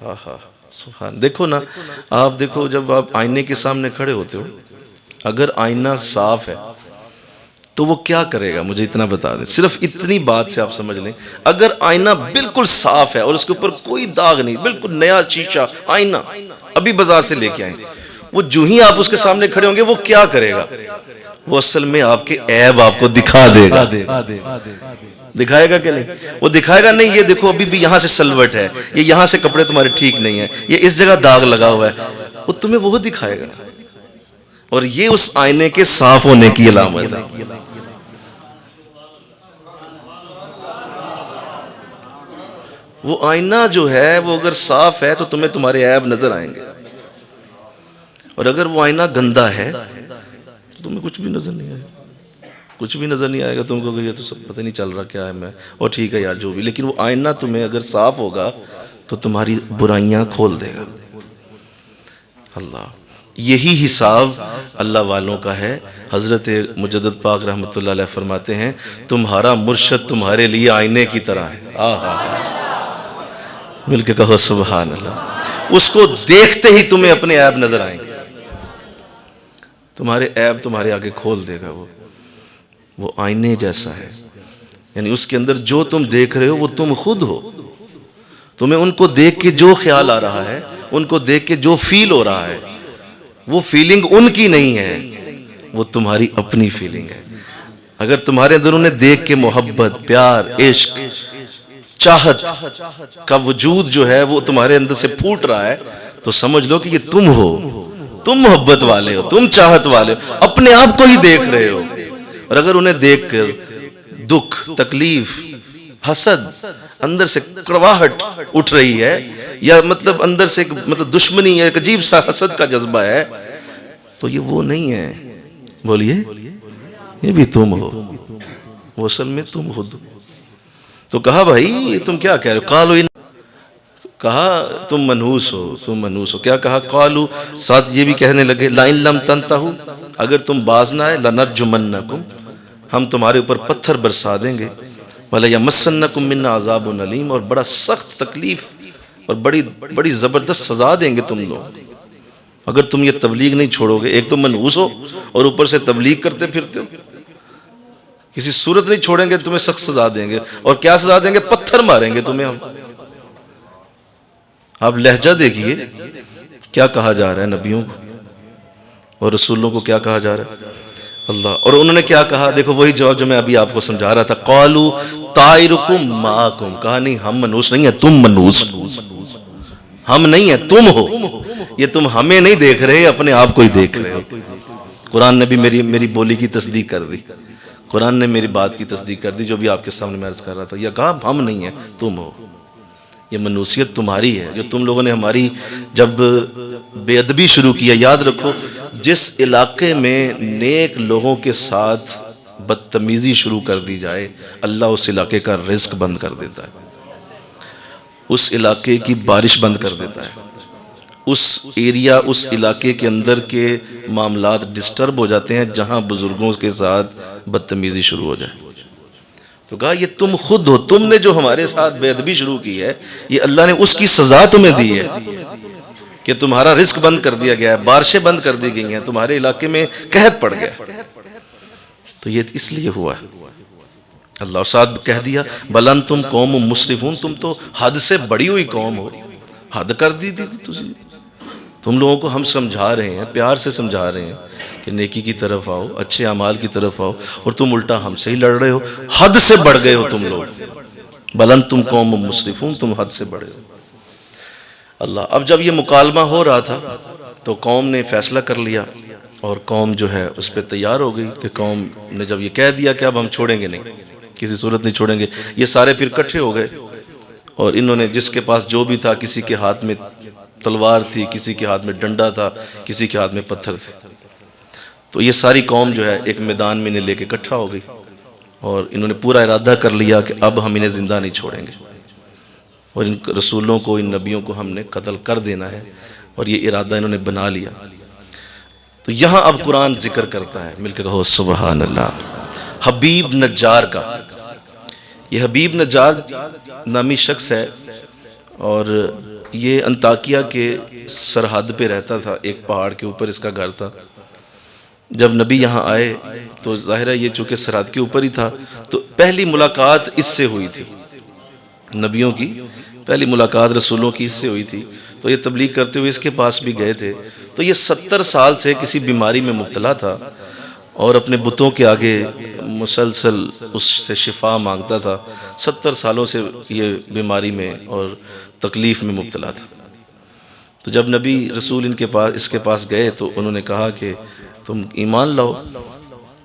S1: ہاں ہاں سبحان. دیکھو نا، آپ دیکھو جب آپ آئینے کے سامنے کھڑے ہوتے ہو، اگر آئینہ صاف ہے تو وہ کیا کرے گا؟ مجھے اتنا بتا دیں، صرف اتنی بات سے آپ سمجھ لیں. اگر آئینہ بالکل صاف ہے اور اس کے اوپر کوئی داغ نہیں، بالکل نیا شیشہ آئینہ ابھی بازار سے لے کے آئیں، وہ جو ہی آپ اس کے سامنے کھڑے ہوں گے وہ کیا کرے گا؟ وہ اصل میں آپ کے عیب آپ کو دکھا دے گا. دکھائے گا کہ نہیں؟ وہ دکھائے گا نہیں، یہ دیکھو ابھی بھی یہاں سے سلوٹ ہے، یہ یہاں سے کپڑے تمہارے ٹھیک نہیں ہیں، یہ اس جگہ داغ لگا ہوا ہے. وہ تمہیں وہ دکھائے گا، اور یہ اس آئینے کے صاف ہونے کی علامت ہے. وہ آئینہ جو ہے وہ اگر صاف ہے تو تمہیں تمہارے عیب نظر آئیں گے، اور اگر وہ آئینہ گندا ہے تو تمہیں کچھ بھی نظر نہیں آئے گا. کچھ بھی نظر نہیں آئے گا. تم کو کہ یہ تو سب پتہ نہیں چل رہا کیا ہے میں، اور ٹھیک ہے یار جو بھی، لیکن وہ آئینہ تمہیں اگر صاف ہوگا تو تمہاری برائیاں کھول دے گا. اللہ، یہی حساب اللہ والوں کا ہے. حضرت مجدد پاک رحمۃ اللہ علیہ فرماتے ہیں تمہارا مرشد تمہارے لیے آئینے کی طرح ہے. مل کے کہو سبحان اللہ. اس کو دیکھتے ہی تمہیں اپنے عیب نظر آئیں گے، تمہارے عیب تمہارے آگے کھول دے گا. وہ آئینے جیسا ہے، یعنی اس کے اندر جو تم دیکھ رہے ہو وہ تم خود ہو. تمہیں ان کو دیکھ کے جو خیال آ رہا ہے، ان کو دیکھ کے جو فیل ہو رہا ہے، وہ فیلنگ ان کی نہیں ہے، وہ تمہاری اپنی فیلنگ ہے. اگر تمہارے اندر انہیں دیکھ کے محبت، پیار، عشق، چاہت کا وجود جو ہے وہ تمہارے اندر سے پھوٹ رہا ہے تو سمجھ لو کہ یہ تم ہو. تم محبت والے ہو، تم چاہت والے ہو، اپنے آپ کو ہی دیکھ رہے ہو. اور اگر انہیں دیکھ کر دکھ، تکلیف، حسد، اندر سے کڑواہٹ اٹھ رہی ہے، یا مطلب اندر سے مطلب دشمنی ہے، ایک عجیب سا حسد کا جذبہ ہے، تو یہ وہ نہیں ہے. بولیے، یہ بھی تم ہو، وہ اصل میں تم خود. تو کہا بھائی تم کیا کہہ رہے ہو؟ قالوا کہا تم منحوس ہو، تم منحوس ہو. کیا کہا؟ قالوا، ساتھ یہ بھی کہنے لگے لئن لم تنتہوا، اگر تم باز نہ آئے، لنرجمنکم، ہم تمہارے اوپر پتھر برسا دیں گے، وَلَيَمَسَّنَّكُم مِّنَّا عَذَابٌ أَلِيمٌ، اور بڑا سخت تکلیف اور بڑی زبردست سزا دیں گے تم لوگ اگر تم یہ تبلیغ نہیں چھوڑو گے. ایک تم منحوس ہو اور اوپر سے تبلیغ کرتے پھرتے ہو. کسی صورت نہیں چھوڑیں گے، تمہیں سخت سزا دیں گے. اور کیا سزا دیں گے؟ پتھر ماریں گے تمہیں ہم. آپ لہجہ دیکھیے کیا کہا جا رہا ہے نبیوں کو اور رسولوں کو، کیا کہا جا رہا ہے. اللہ. اور انہوں نے کیا کہا؟ دیکھو وہی جواب جو میں ابھی آپ کو سمجھا رہا تھا. قالوا طائرکم معکم، کہا نہیں ہم منحوس نہیں ہیں، تم منحوس. ہم نہیں ہیں، تم ہو. یہ تم ہمیں نہیں دیکھ رہے، اپنے آپ کو ہی دیکھ رہے ہو. قرآن نے بھی میری بولی کی تصدیق کر دی. قرآن نے میری بات کی تصدیق کر دی جو بھی آپ کے سامنے میں عرض کر رہا تھا. یہ کہا ہم نہیں ہیں، تم ہو. یہ منحوسیت تمہاری ہے جو تم لوگوں نے ہماری جب بے ادبی شروع کیا. یاد رکھو جس علاقے میں نیک لوگوں کے ساتھ بدتمیزی شروع کر دی جائے، اللہ اس علاقے کا رزق بند کر دیتا ہے، اس علاقے کی بارش بند کر دیتا ہے. اس ایریا، اس علاقے کے اندر کے معاملات ڈسٹرب ہو جاتے ہیں جہاں بزرگوں کے ساتھ بدتمیزی شروع ہو جائے. تو کہا یہ تم خود ہو، تم نے جو ہمارے ساتھ بے ادبی شروع کی ہے، یہ اللہ نے اس کی سزا تمہیں دی ہے کہ تمہارا رزق بند کر دیا گیا ہے، بارشیں بند کر دی گئی ہیں، تمہارے علاقے میں قحط پڑ گیا. تو یہ اس لیے ہوا ہے. اللہ. اور ساتھ کہہ دیا بل انتم قوم مسرفون، تم تو حد سے بڑی ہوئی قوم ہو. حد کر دی تھی تم لوگوں کو ہم سمجھا رہے ہیں، پیار سے سمجھا رہے ہیں کہ نیکی کی طرف آؤ، اچھے اعمال کی طرف آؤ، اور تم الٹا ہم سے ہی لڑ رہے ہو. حد سے بڑھ گئے ہو تم لوگ. بل انتم قوم مسرفون، تم حد سے بڑھے ہو. اللہ. اب جب یہ مکالمہ ہو رہا تھا تو قوم نے فیصلہ کر لیا، اور قوم جو ہے اس پہ تیار ہو گئی کہ قوم نے جب یہ کہہ دیا کہ اب ہم چھوڑیں گے نہیں، کسی صورت نہیں چھوڑیں گے. یہ سارے پھر اکٹھے ہو گئے، اور انہوں نے جس کے پاس جو بھی تھا، کسی کے ہاتھ میں تلوار تھی، کسی کے ہاتھ میں ڈنڈا تھا، کسی کے ہاتھ میں پتھر تھے. تو یہ ساری قوم جو ہے ایک میدان میں انہیں لے کے اکٹھا ہو گئی، اور انہوں نے پورا ارادہ کر لیا کہ اب ہم انہیں زندہ نہیں چھوڑیں گے، اور ان رسولوں کو، ان نبیوں کو ہم نے قتل کر دینا ہے. اور یہ ارادہ انہوں نے بنا لیا. تو یہاں اب قرآن ذکر کرتا ہے، مل کے کہو سبحان اللہ، حبیب نجار کا. یہ حبیب نجار نامی شخص ہے، اور یہ انطاکیہ کے سرحد پہ رہتا تھا، ایک پہاڑ کے اوپر اس کا گھر تھا۔ جب نبی یہاں آئے تو ظاہر ہے یہ چونکہ سرحد کے اوپر ہی تھا، تو پہلی ملاقات اس سے ہوئی تھی، نبیوں کی پہلی ملاقات رسولوں کی اس سے ہوئی تھی۔ تو یہ تبلیغ کرتے ہوئے اس کے پاس بھی گئے تھے، تو یہ 70 سال سے کسی بیماری میں مبتلا تھا اور اپنے بتوں کے آگے مسلسل اس سے شفا مانگتا تھا۔ 70 سالوں سے یہ بیماری میں اور تکلیف میں مبتلا تھا۔ تو جب نبی رسول اس کے پاس گئے تو انہوں نے کہا کہ تم ایمان لاؤ۔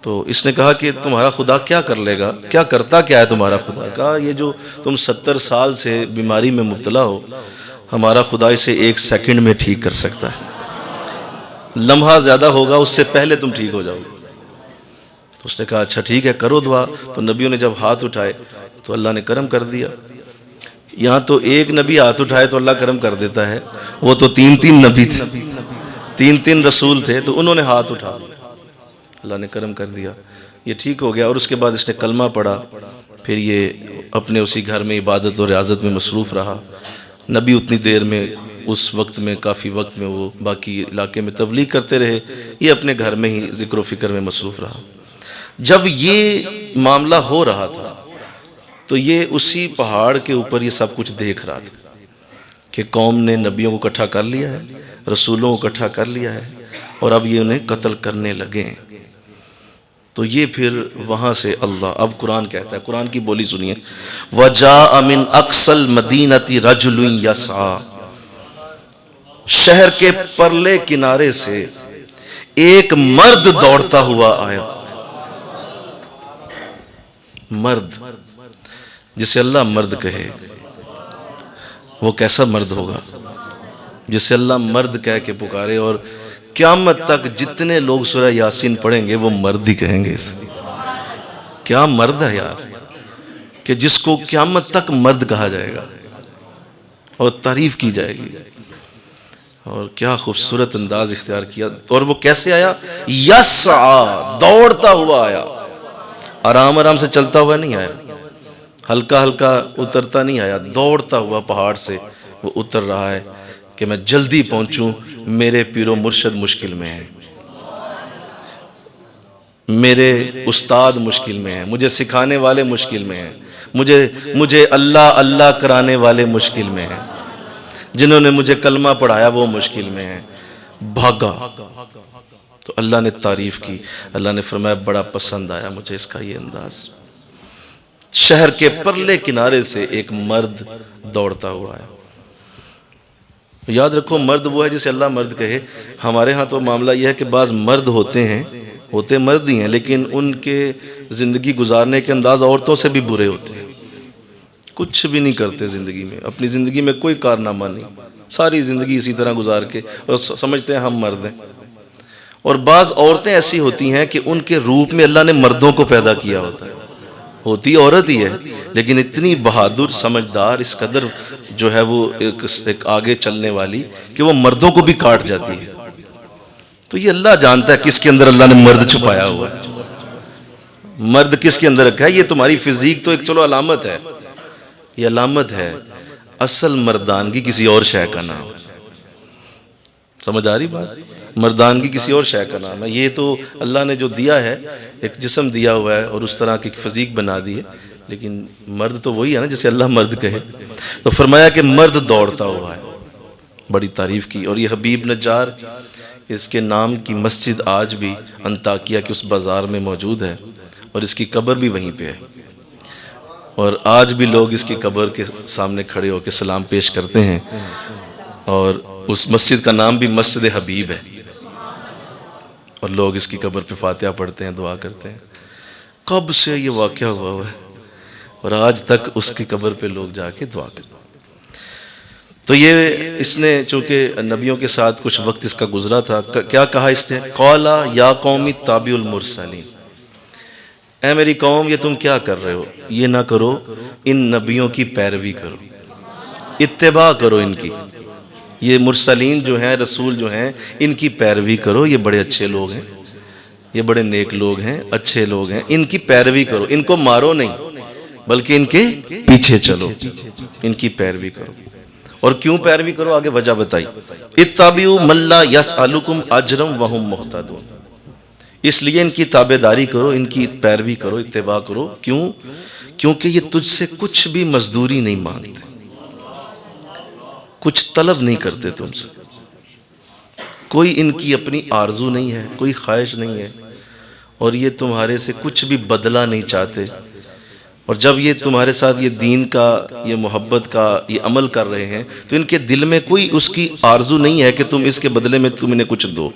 S1: تو اس نے کہا کہ تمہارا خدا کیا کر لے گا، کیا کرتا کیا ہے تمہارا خدا؟ کہا یہ جو تم 70 سال سے بیماری میں مبتلا ہو، ہمارا خدا اسے 1 سیکنڈ میں ٹھیک کر سکتا ہے، لمحہ زیادہ ہوگا اس سے پہلے تم ٹھیک ہو جاؤ گے۔ تو اس نے کہا اچھا ٹھیک ہے کرو دعا۔ تو نبیوں نے جب ہاتھ اٹھائے تو اللہ نے کرم کر دیا۔ یہاں تو ایک نبی ہاتھ اٹھائے تو اللہ کرم کر دیتا ہے، وہ تو 3 نبی تھے، 3 رسول تھے، تو انہوں نے ہاتھ اٹھا لیا، اللہ نے کرم کر دیا، یہ ٹھیک ہو گیا۔ اور اس کے بعد اس نے کلمہ پڑھا، پھر یہ اپنے اسی گھر میں عبادت اور ریاضت میں مصروف رہا۔ نبی اتنی دیر میں، اس وقت میں، کافی وقت میں وہ باقی علاقے میں تبلیغ کرتے رہے، یہ اپنے گھر میں ہی ذکر و فکر میں مصروف رہا۔ جب یہ معاملہ ہو رہا تھا تو یہ اسی پہاڑ کے اوپر یہ سب کچھ دیکھ رہا تھا کہ قوم نے نبیوں کو اکٹھا کر لیا ہے، رسولوں کو اکٹھا کر لیا ہے، اور اب یہ انہیں قتل کرنے لگے ہیں۔ تو یہ پھر وہاں سے اللہ، اب قرآن کہتا ہے، قرآن کی بولی سنیے، وَجَاءَ مِنْ أَقْصَى الْمَدِينَةِ رَجُلٌ يَسْعَىٰ، شہر کے پرلے کنارے سے ایک مرد دوڑتا ہوا آیا۔ مرد جسے اللہ مرد کہے، وہ کیسا مرد ہوگا جسے اللہ مرد کہہ کے پکارے، اور قیامت تک جتنے لوگ سورہ یاسین پڑھیں گے وہ مرد ہی کہیں گے اسے۔ کیا مرد ہے یار، کہ جس کو قیامت تک مرد کہا جائے گا اور تعریف کی جائے گی، اور کیا خوبصورت انداز اختیار کیا۔ اور وہ کیسے آیا؟ یسعا، دوڑتا ہوا آیا، آرام آرام سے چلتا ہوا نہیں آیا، ہلکا ہلکا اترتا نہیں آیا، دوڑتا ہوا پہاڑ سے وہ اتر رہا ہے کہ میں جلدی پہنچوں، میرے پیر و مرشد مشکل میں ہیں، میرے استاد مشکل میں ہیں، مجھے سکھانے والے مشکل میں ہیں، مجھے اللہ اللہ کرانے والے مشکل میں ہیں، جنہوں نے مجھے کلمہ پڑھایا وہ مشکل میں ہیں۔ بھاگا تو اللہ نے تعریف کی، اللہ نے فرمایا بڑا پسند آیا مجھے اس کا یہ انداز۔ شہر کے پرلے کنارے سے ایک مرد دوڑتا ہوا ہے۔ یاد رکھو مرد وہ ہے جسے اللہ مرد کہے۔ ہمارے ہاں تو معاملہ یہ ہے کہ بعض مرد ہوتے مرد ہی ہیں، لیکن ان کے زندگی گزارنے کے انداز عورتوں سے بھی برے ہوتے ہیں، کچھ بھی نہیں کرتے زندگی میں، اپنی زندگی میں کوئی کارنامہ نہیں، ساری زندگی اسی طرح گزار کے اور سمجھتے ہیں ہم مرد ہیں۔ اور بعض عورتیں ایسی ہوتی ہیں کہ ان کے روپ میں اللہ نے مردوں کو پیدا کیا ہوتا ہے، ہوتی عورت ہی ہے لیکن اتنی بہادر، سمجھدار، اس قدر جو ہے وہ ایک آگے چلنے والی کہ وہ مردوں کو بھی کاٹ جاتی ہے۔ تو یہ اللہ جانتا ہے کس کے اندر اللہ نے مرد چھپایا ہوا ہے، مرد کس کے اندر رکھا ہے۔ یہ تمہاری فزیک تو ایک چلو علامت ہے، یہ علامت ہے، اصل مردانگی کسی اور شے کا نام ہے۔ سمجھ آ رہی بات؟ مردانگی کسی اور شے کا نام ہے۔ یہ تو اللہ نے جو دیا ہے، ایک جسم دیا ہوا ہے اور اس طرح کی فزیک بنا دی ہے، لیکن مرد تو وہی ہے نا جسے اللہ مرد کہے۔ تو فرمایا کہ مرد دوڑتا ہوا ہے، بڑی تعریف کی۔ اور یہ حبیب نجار، اس کے نام کی مسجد آج بھی انطاکیہ کے اس بازار میں موجود ہے، اور اس کی قبر بھی وہیں پہ ہے، اور آج بھی لوگ اس کی قبر کے سامنے کھڑے ہو کے سلام پیش کرتے ہیں، اور اس مسجد کا نام بھی مسجد حبیب ہے، اور لوگ اس کی قبر پہ فاتحہ پڑھتے ہیں، دعا کرتے ہیں۔ کب سے یہ واقعہ ہوا ہے اور آج تک اس کی قبر پہ لوگ جا کے دعا کرتے ہیں۔ تو یہ اس نے چونکہ نبیوں کے ساتھ کچھ وقت اس کا گزرا تھا، کیا کہا اس نے؟ قالا یا قومی تابع المرسلین، اے میری قوم یہ تم کیا کر رہے ہو؟ یہ نہ کرو، ان نبیوں کی پیروی کرو، اتباع کرو ان کی، یہ مرسلین جو ہیں، رسول جو ہیں، ان کی پیروی کرو، یہ بڑے اچھے لوگ ہیں، یہ بڑے نیک لوگ ہیں، اچھے لوگ ہیں، ان کی پیروی کرو، ان کو مارو نہیں بلکہ ان کے پیچھے چلو، ان کی پیروی کرو۔ اور کیوں پیروی کرو آگے وجہ بتائی، اتبعوا من لا یسألکم اجرا وہم مہتدون، اس لیے ان کی تابعداری کرو، ان کی پیروی کرو، اتباع کرو، کیوں؟ کیونکہ یہ تجھ سے کچھ بھی مزدوری نہیں مانگتے، کچھ طلب نہیں کرتے تم سے، کوئی ان کی اپنی آرزو نہیں ہے، کوئی خواہش نہیں ہے، اور یہ تمہارے سے کچھ بھی بدلہ نہیں چاہتے۔ اور جب یہ تمہارے ساتھ یہ دین کا، یہ محبت کا یہ عمل کر رہے ہیں تو ان کے دل میں کوئی اس کی آرزو نہیں ہے کہ تم اس کے بدلے میں تم انہیں کچھ دو،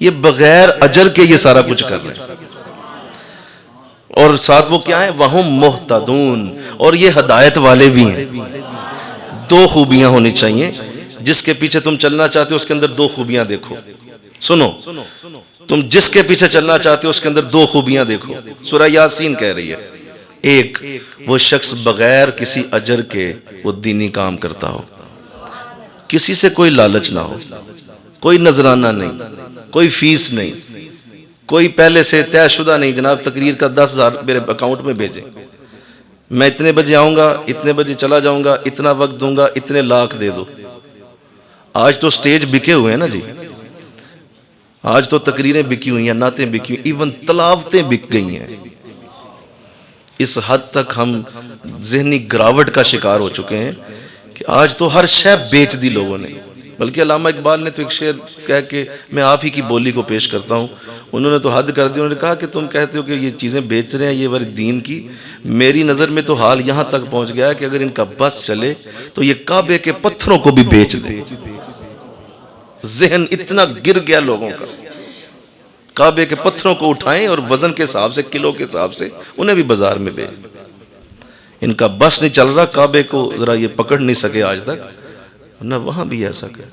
S1: یہ بغیر اجر کے یہ سارا کچھ کر رہے ہیں۔ اور ساتھ وہ کیا ہے؟ وَهُمْ مُهْتَدُونَ، اور یہ ہدایت والے بھی ہیں۔ دو خوبیاں ہونی چاہیے، جس کے پیچھے تم چلنا چاہتے ہو اس کے اندر دو خوبیاں دیکھو۔ سنو، تم جس کے پیچھے چلنا چاہتے ہو اس کے اندر دو خوبیاں دیکھو۔ سورہ یاسین کہہ رہی ہے، ایک وہ شخص بغیر کسی اجر کے وہ دینی کام کرتا ہو، کسی سے کوئی لالچ نہ ہو، کوئی نذرانہ نہیں، کوئی فیس نہیں، کوئی پہلے سے طے شدہ نہیں، جناب تقریر کا 10,000 میرے اکاؤنٹ میں بھیجیں، میں اتنے بجے آؤں گا، اتنے بجے چلا جاؤں گا، اتنا وقت دوں گا، اتنے لاکھ دے دو۔ آج تو سٹیج بکے ہوئے ہیں نا جی، آج تو تقریریں بکی ہوئی ہیں، نعتیں بکی ہوئی، ایون تلاوتیں بک گئی ہیں۔ اس حد تک ہم ذہنی گراوٹ کا شکار ہو چکے ہیں کہ آج تو ہر شے بیچ دی لوگوں نے۔ بلکہ علامہ اقبال نے تو ایک شعر کہہ کے میں آپ ہی کی بولی کو پیش کرتا ہوں، انہوں نے تو حد کر دی، انہوں نے کہا کہ تم کہتے ہو کہ یہ چیزیں بیچ رہے ہیں یہ ہمارے دین کی، میری نظر میں تو حال یہاں تک پہنچ گیا ہے کہ اگر ان کا بس چلے تو یہ کعبے کے پتھروں کو بھی بیچ دیں۔ ذہن اتنا گر گیا لوگوں کا، کعبے کے پتھروں کو اٹھائیں اور وزن کے حساب سے، کلو کے حساب سے انہیں بھی بازار میں بیچ دیں۔ ان کا بس نہیں چل رہا، کعبے کو ذرا یہ پکڑ نہیں سکے آج تک، ورنہ وہاں بھی ایسا کہ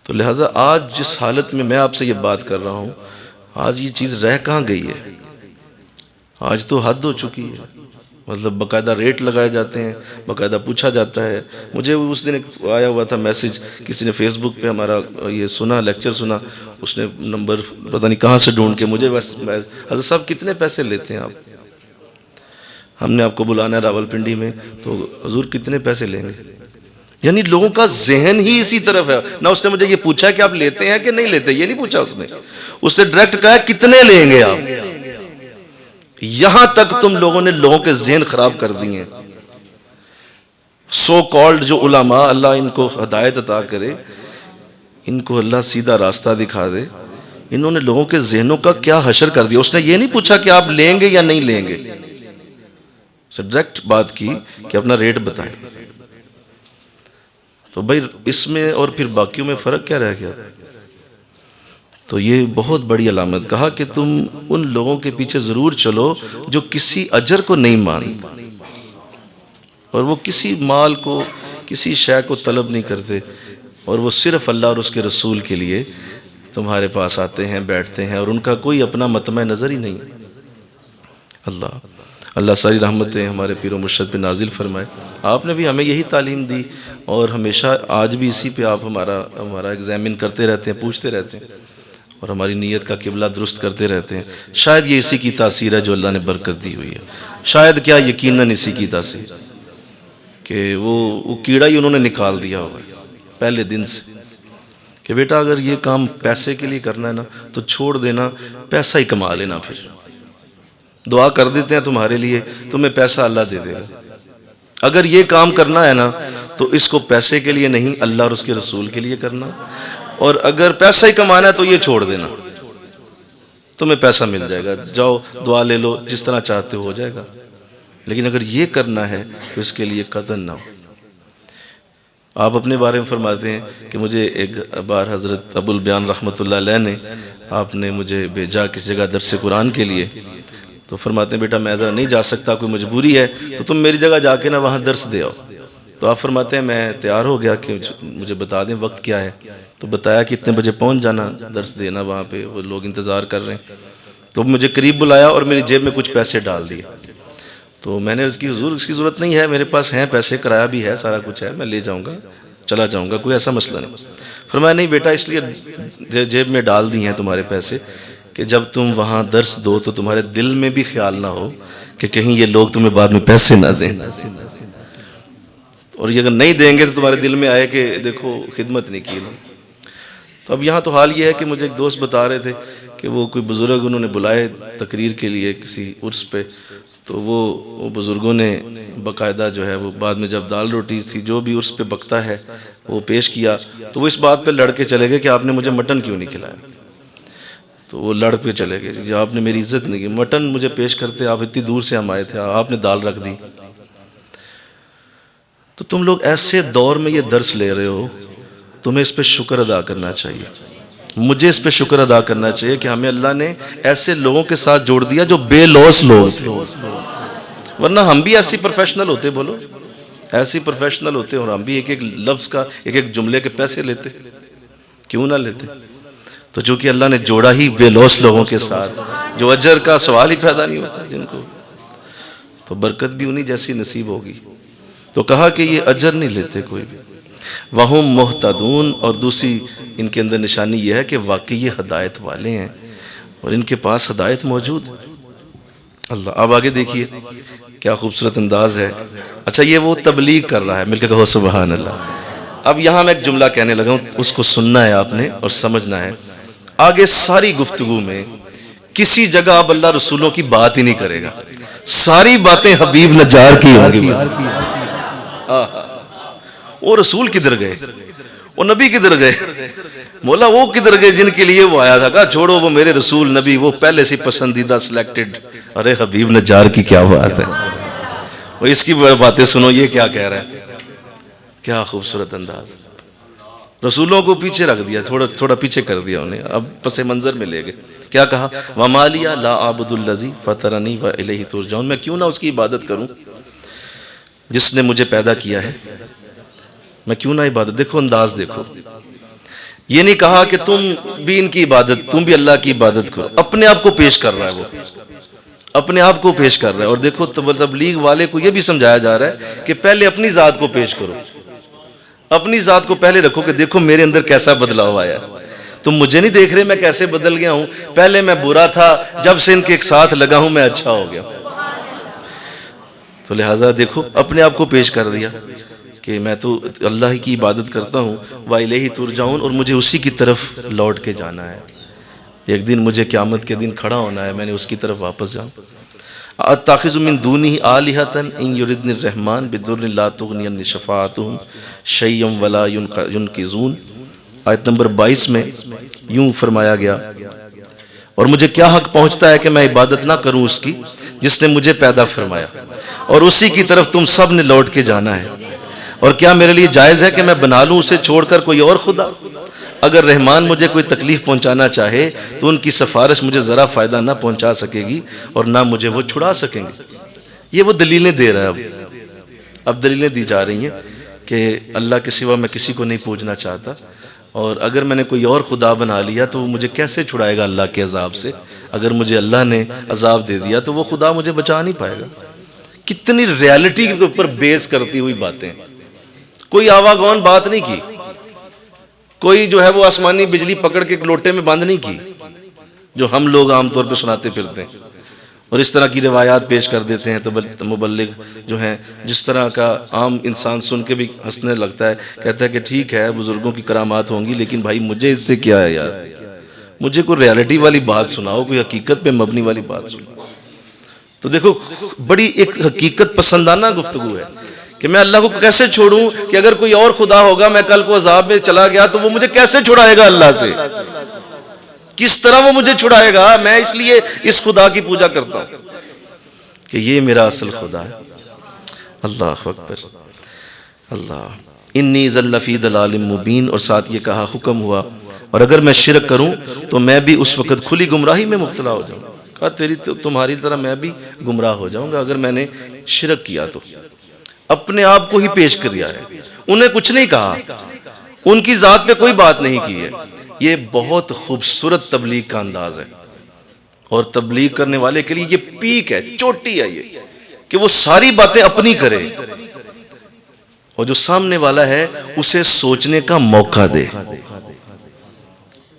S1: تو لہٰذا آج جس حالت میں میں آپ سے یہ بات کر رہا ہوں، آج یہ چیز رہ کہاں گئی ہے؟ آج تو حد ہو چکی ہے، مطلب باقاعدہ ریٹ لگائے جاتے ہیں، باقاعدہ پوچھا جاتا ہے۔ مجھے اس دن آیا ہوا تھا میسج، کسی نے فیس بک پہ ہمارا یہ سنا، لیکچر سنا، اس نے نمبر پتہ نہیں کہاں سے ڈھونڈ کے مجھے حضرت صاحب کتنے پیسے لیتے ہیں آپ؟ ہم نے آپ کو بلانا ہے راول پنڈی میں، تو حضور کتنے پیسے لیں گے؟ یعنی لوگوں کا ذہن ہی اسی طرف ہے۔ نہ اس نے مجھے یہ پوچھا کہ آپ لیتے ہیں کہ نہیں لیتے، یہ نہیں پوچھا اس نے، اس سے ڈائریکٹ کہا کتنے لیں گے آپ۔ یہاں تک تم لوگوں نے لوگوں کے ذہن خراب کر دیے ہیں۔ سو کالڈ جو علماء، اللہ ان کو ہدایت عطا کرے، ان کو اللہ سیدھا راستہ دکھا دے، انہوں نے لوگوں کے ذہنوں کا کیا حشر کر دیا۔ اس نے یہ نہیں پوچھا کہ آپ لیں گے یا نہیں لیں گے، اس نے ڈائریکٹ بات کی کہ اپنا ریٹ بتائیں۔ تو بھائی اس میں اور پھر باقیوں میں فرق کیا رہ گیا؟ تو یہ بہت بڑی علامت، کہا کہ تم ان لوگوں کے پیچھے ضرور چلو جو کسی اجر کو نہیں مانتے، اور وہ کسی مال کو، کسی شے کو طلب نہیں کرتے، اور وہ صرف اللہ اور اس کے رسول کے لیے تمہارے پاس آتے ہیں، بیٹھتے ہیں، اور ان کا کوئی اپنا مطمع نظر ہی نہیں۔ اللہ ساری رحمتیں ہمارے پیر و مرشد پہ نازل فرمائے۔ آپ نے بھی ہمیں یہی تعلیم دی، اور ہمیشہ آج بھی اسی پہ آپ ہمارا ایگزامن کرتے رہتے ہیں، پوچھتے رہتے ہیں، اور ہماری نیت کا قبلہ درست کرتے رہتے ہیں۔ شاید یہ اسی کی تاثیر ہے جو اللہ نے برکت دی ہوئی ہے، شاید کیا یقیناً اسی کی تاثیر کہ وہ کیڑا ہی انہوں نے نکال دیا ہوگا پہلے دن سے کہ بیٹا اگر یہ کام پیسے کے لیے کرنا ہے نا تو چھوڑ دینا، پیسہ ہی کما لینا، پھر دعا کر دیتے ہیں تمہارے لیے، تمہیں پیسہ اللہ دے دے گا۔ اگر یہ کام کرنا ہے نا تو اس کو پیسے کے لیے نہیں، اللہ اور اس کے رسول کے لیے کرنا، اور اگر پیسہ ہی کمانا ہے تو یہ چھوڑ دینا، تمہیں پیسہ مل جائے گا، جاؤ دعا لے لو، جس طرح چاہتے ہو جائے گا۔ لیکن اگر یہ کرنا ہے تو اس کے لیے قطعاً نہ ہو۔ آپ اپنے بارے میں فرماتے ہیں کہ مجھے ایک بار حضرت ابو البیان رحمۃ اللہ علیہ نے، آپ نے مجھے بھیجا کسی جگہ درس قرآن کے لیے، تو فرماتے ہیں بیٹا میں ذرا نہیں جا سکتا، کوئی مجبوری ہے، تو تم میری جگہ جا کے نا وہاں درس دے آؤ۔ تو آپ فرماتے ہیں میں تیار ہو گیا کہ مجھے بتا دیں وقت کیا ہے، تو بتایا کہ اتنے بجے پہنچ جانا درس دینا، وہاں پہ وہ لوگ انتظار کر رہے ہیں۔ تو مجھے قریب بلایا اور میری جیب میں کچھ پیسے ڈال دیے۔ تو میں نے اس کی حضور اس کی ضرورت نہیں ہے، میرے پاس ہیں پیسے، کرایہ بھی ہے، سارا کچھ ہے، میں لے جاؤں گا، چلا جاؤں گا، کوئی ایسا مسئلہ نہیں۔ فرمایا نہیں بیٹا اس لیے جیب میں ڈال دی ہیں تمہارے پیسے کہ جب تم وہاں درس دو تو تمہارے دل میں بھی خیال نہ ہو کہ کہیں یہ لوگ تمہیں بعد میں پیسے نہ دیں۔ اور یہ اگر نہیں دیں گے تو تمہارے دل میں آئے کہ دیکھو خدمت نہیں کی نا. تو اب یہاں تو حال یہ ہے کہ مجھے ایک دوست بتا رہے تھے کہ وہ کوئی بزرگ انہوں نے بلائے تقریر کے لیے کسی عرس پہ، تو وہ بزرگوں نے باقاعدہ جو ہے وہ بعد میں جب دال روٹی تھی جو بھی عرس پہ بکتا ہے وہ پیش کیا، تو وہ اس بات پہ لڑ کے چلے گئے کہ آپ نے مجھے مٹن کیوں نہیں کھلایا. تو وہ لڑ پہ چلے گئے جی آپ نے میری عزت نہیں کی، مٹن مجھے پیش کرتے، آپ اتنی دور سے ہم آئے تھے، آپ نے دال رکھ دی. تو تم لوگ ایسے دور میں یہ درس لے رہے ہو، تمہیں اس پہ شکر ادا کرنا چاہیے، مجھے اس پہ شکر ادا کرنا چاہیے کہ ہمیں اللہ نے ایسے لوگوں کے ساتھ جوڑ دیا جو بے لوث لوگ تھے. ورنہ ہم بھی ایسی پروفیشنل ہوتے، بولو ایسی پروفیشنل ہوتے اور ہم بھی ایک ایک لفظ کا ایک ایک جملے کے پیسے لیتے، کیوں نہ لیتے؟ تو چونکہ اللہ نے جوڑا ہی بے لوث لوگوں کے ساتھ جو اجر کا سوال ہی پیدا نہیں ہوتا جن کو، تو برکت بھی انہی جیسی نصیب ہوگی. تو کہا کہ یہ اجر نہیں لیتے کوئی بھی. وَهُمْ مُهْتَدُونَ، اور دوسری ان کے اندر نشانی یہ ہے کہ واقعی یہ ہدایت والے ہیں اور ان کے پاس ہدایت موجود ہے. اللہ، اب آگے دیکھیے کیا خوبصورت انداز ہے. اچھا یہ وہ تبلیغ کر رہا ہے، مل کے کہو سبحان اللہ. اب یہاں میں ایک جملہ کہنے لگا ہوں، اس کو سننا ہے آپ نے اور سمجھنا ہے. آگے ساری گفتگو میں کسی جگہ اب اللہ رسولوں کی بات ہی نہیں کرے گا، ساری باتیں حبیب نجار کی ہوں گی. وہ رسول کدھر گئے، وہ نبی کدھر گئے، مولا وہ کدھر گئے جن کے لیے وہ آیا تھا؟ کہا چھوڑو وہ میرے رسول نبی وہ پہلے سے پسندیدہ سلیکٹڈ. ارے حبیب نجار کی کیا بات ہے، وہ اس کی باتیں سنو یہ کیا کہہ رہا ہے. کیا خوبصورت انداز. رسولوں کو پیچھے رکھ دیا، تھوڑا پیچھے کر دیا انہیں، اب پس منظر میں لے گئے. کیا کہا؟ وَمَا لِيَ لَا أَعْبُدُ الَّذِي فَطَرَنِي وَإِلَيْهِ تُرْجَعُونَ، میں کیوں نہ اس کی عبادت کروں جس نے مجھے پیدا کیا ہے، میں کیوں نہ عبادت. دیکھو انداز دیکھو، یہ نہیں کہا کہ تم بھی ان کی عبادت، تم بھی اللہ کی عبادت کرو. اپنے آپ کو پیش کر رہا ہے، وہ اپنے آپ کو پیش کر رہا ہے. اور دیکھو تبلیغ والے کو یہ بھی سمجھایا جا رہا ہے کہ پہلے اپنی ذات کو پیش کرو، اپنی ذات کو پہلے رکھو کہ دیکھو میرے اندر کیسا بدلاؤ آیا. تم مجھے نہیں دیکھ رہے میں کیسے بدل گیا ہوں، پہلے میں برا تھا، جب سے ان کے ایک ساتھ لگا ہوں میں اچھا ہو گیا. تو لہٰذا دیکھو اپنے آپ کو پیش کر دیا کہ میں تو اللہ کی عبادت کرتا ہوں، وَإِلَيْهِ تُرْجَعُونَ، اور مجھے اسی کی طرف لوٹ کے جانا ہے. ایک دن مجھے قیامت کے دن کھڑا ہونا ہے، میں نے اس کی طرف واپس جاؤں. أَتَّخِذُ مِن دُونِهِ آلِهَةً إِن يُرِدْنِ الرَّحْمَٰنُ بِضُرٍّ لَا تُغْنِ عَنِّي شَفَاعَتُهُمْ شَيْئًا وَلَا يُنْقِذُونَ. آیت نمبر 22 میں یوں فرمایا گیا، اور مجھے کیا حق پہنچتا ہے کہ میں عبادت نہ کروں اس کی جس نے مجھے پیدا فرمایا، اور اسی کی طرف تم سب نے لوٹ کے جانا ہے. اور کیا میرے لیے جائز ہے کہ میں بنا لوں اسے چھوڑ کر کوئی اور خدا؟ اگر رحمان مجھے کوئی تکلیف پہنچانا چاہے تو ان کی سفارش مجھے ذرا فائدہ نہ پہنچا سکے گی اور نہ مجھے وہ چھڑا سکیں گے. یہ وہ دلیلیں دے رہا ہے. اب دلیلیں دی جا رہی ہیں کہ اللہ کے سوا میں کسی کو نہیں پوجنا چاہتا، اور اگر میں نے کوئی اور خدا بنا لیا تو وہ مجھے کیسے چھڑائے گا اللہ کے عذاب سے؟ اگر مجھے اللہ نے عذاب دے دیا تو وہ خدا مجھے بچا نہیں پائے گا. کتنی ریالٹی کے اوپر بیس کرتی ہوئی باتیں، کوئی آواگون بات نہیں کی، کوئی جو ہے وہ آسمانی بجلی پکڑ کے ایک لوٹے میں بند نہیں کی جو ہم لوگ عام طور پہ سناتے پھرتے ہیں اور اس طرح کی روایات پیش کر دیتے ہیں. تو مبلغ جو ہیں جس طرح کا عام انسان سن کے بھی ہنسنے لگتا ہے، کہتا ہے کہ ٹھیک ہے بزرگوں کی کرامات ہوں گی لیکن بھائی مجھے اس سے کیا ہے یار، مجھے کوئی ریالٹی والی بات سناؤ، کوئی حقیقت پہ مبنی والی بات سناؤ. تو دیکھو بڑی ایک حقیقت پسندانہ گفتگو ہے کہ میں اللہ کو کیسے چھوڑوں کہ اگر کوئی اور خدا ہوگا میں کل کو عذاب میں چلا گیا تو وہ مجھے کیسے چھڑائے گا اللہ سے، کس طرح وہ مجھے چھڑائے گا. میں اس لیے اس خدا کی پوجا کرتا ہوں کہ یہ میرا اصل خدا ہے. اللہ اکبر. اللہ انی ذل فی ضلال مبین، اور ساتھ یہ کہا حکم ہوا اور اگر میں شرک کروں تو میں بھی اس وقت کھلی گمراہی میں مبتلا ہو جاؤں. کہا تمہاری طرح میں بھی گمراہ ہو جاؤں گا اگر میں نے شرک کیا. تو اپنے آپ کو ہی پیش کیا ہے، انہیں کچھ نہیں کہا، ان کی ذات پہ کوئی بات نہیں کی ہے. یہ بہت خوبصورت تبلیغ کا انداز ہے اور تبلیغ کرنے والے کے لیے یہ پیک ہے، چوٹی ہے یہ کہ وہ ساری باتیں اپنی کرے اور جو سامنے والا ہے اسے سوچنے کا موقع دے،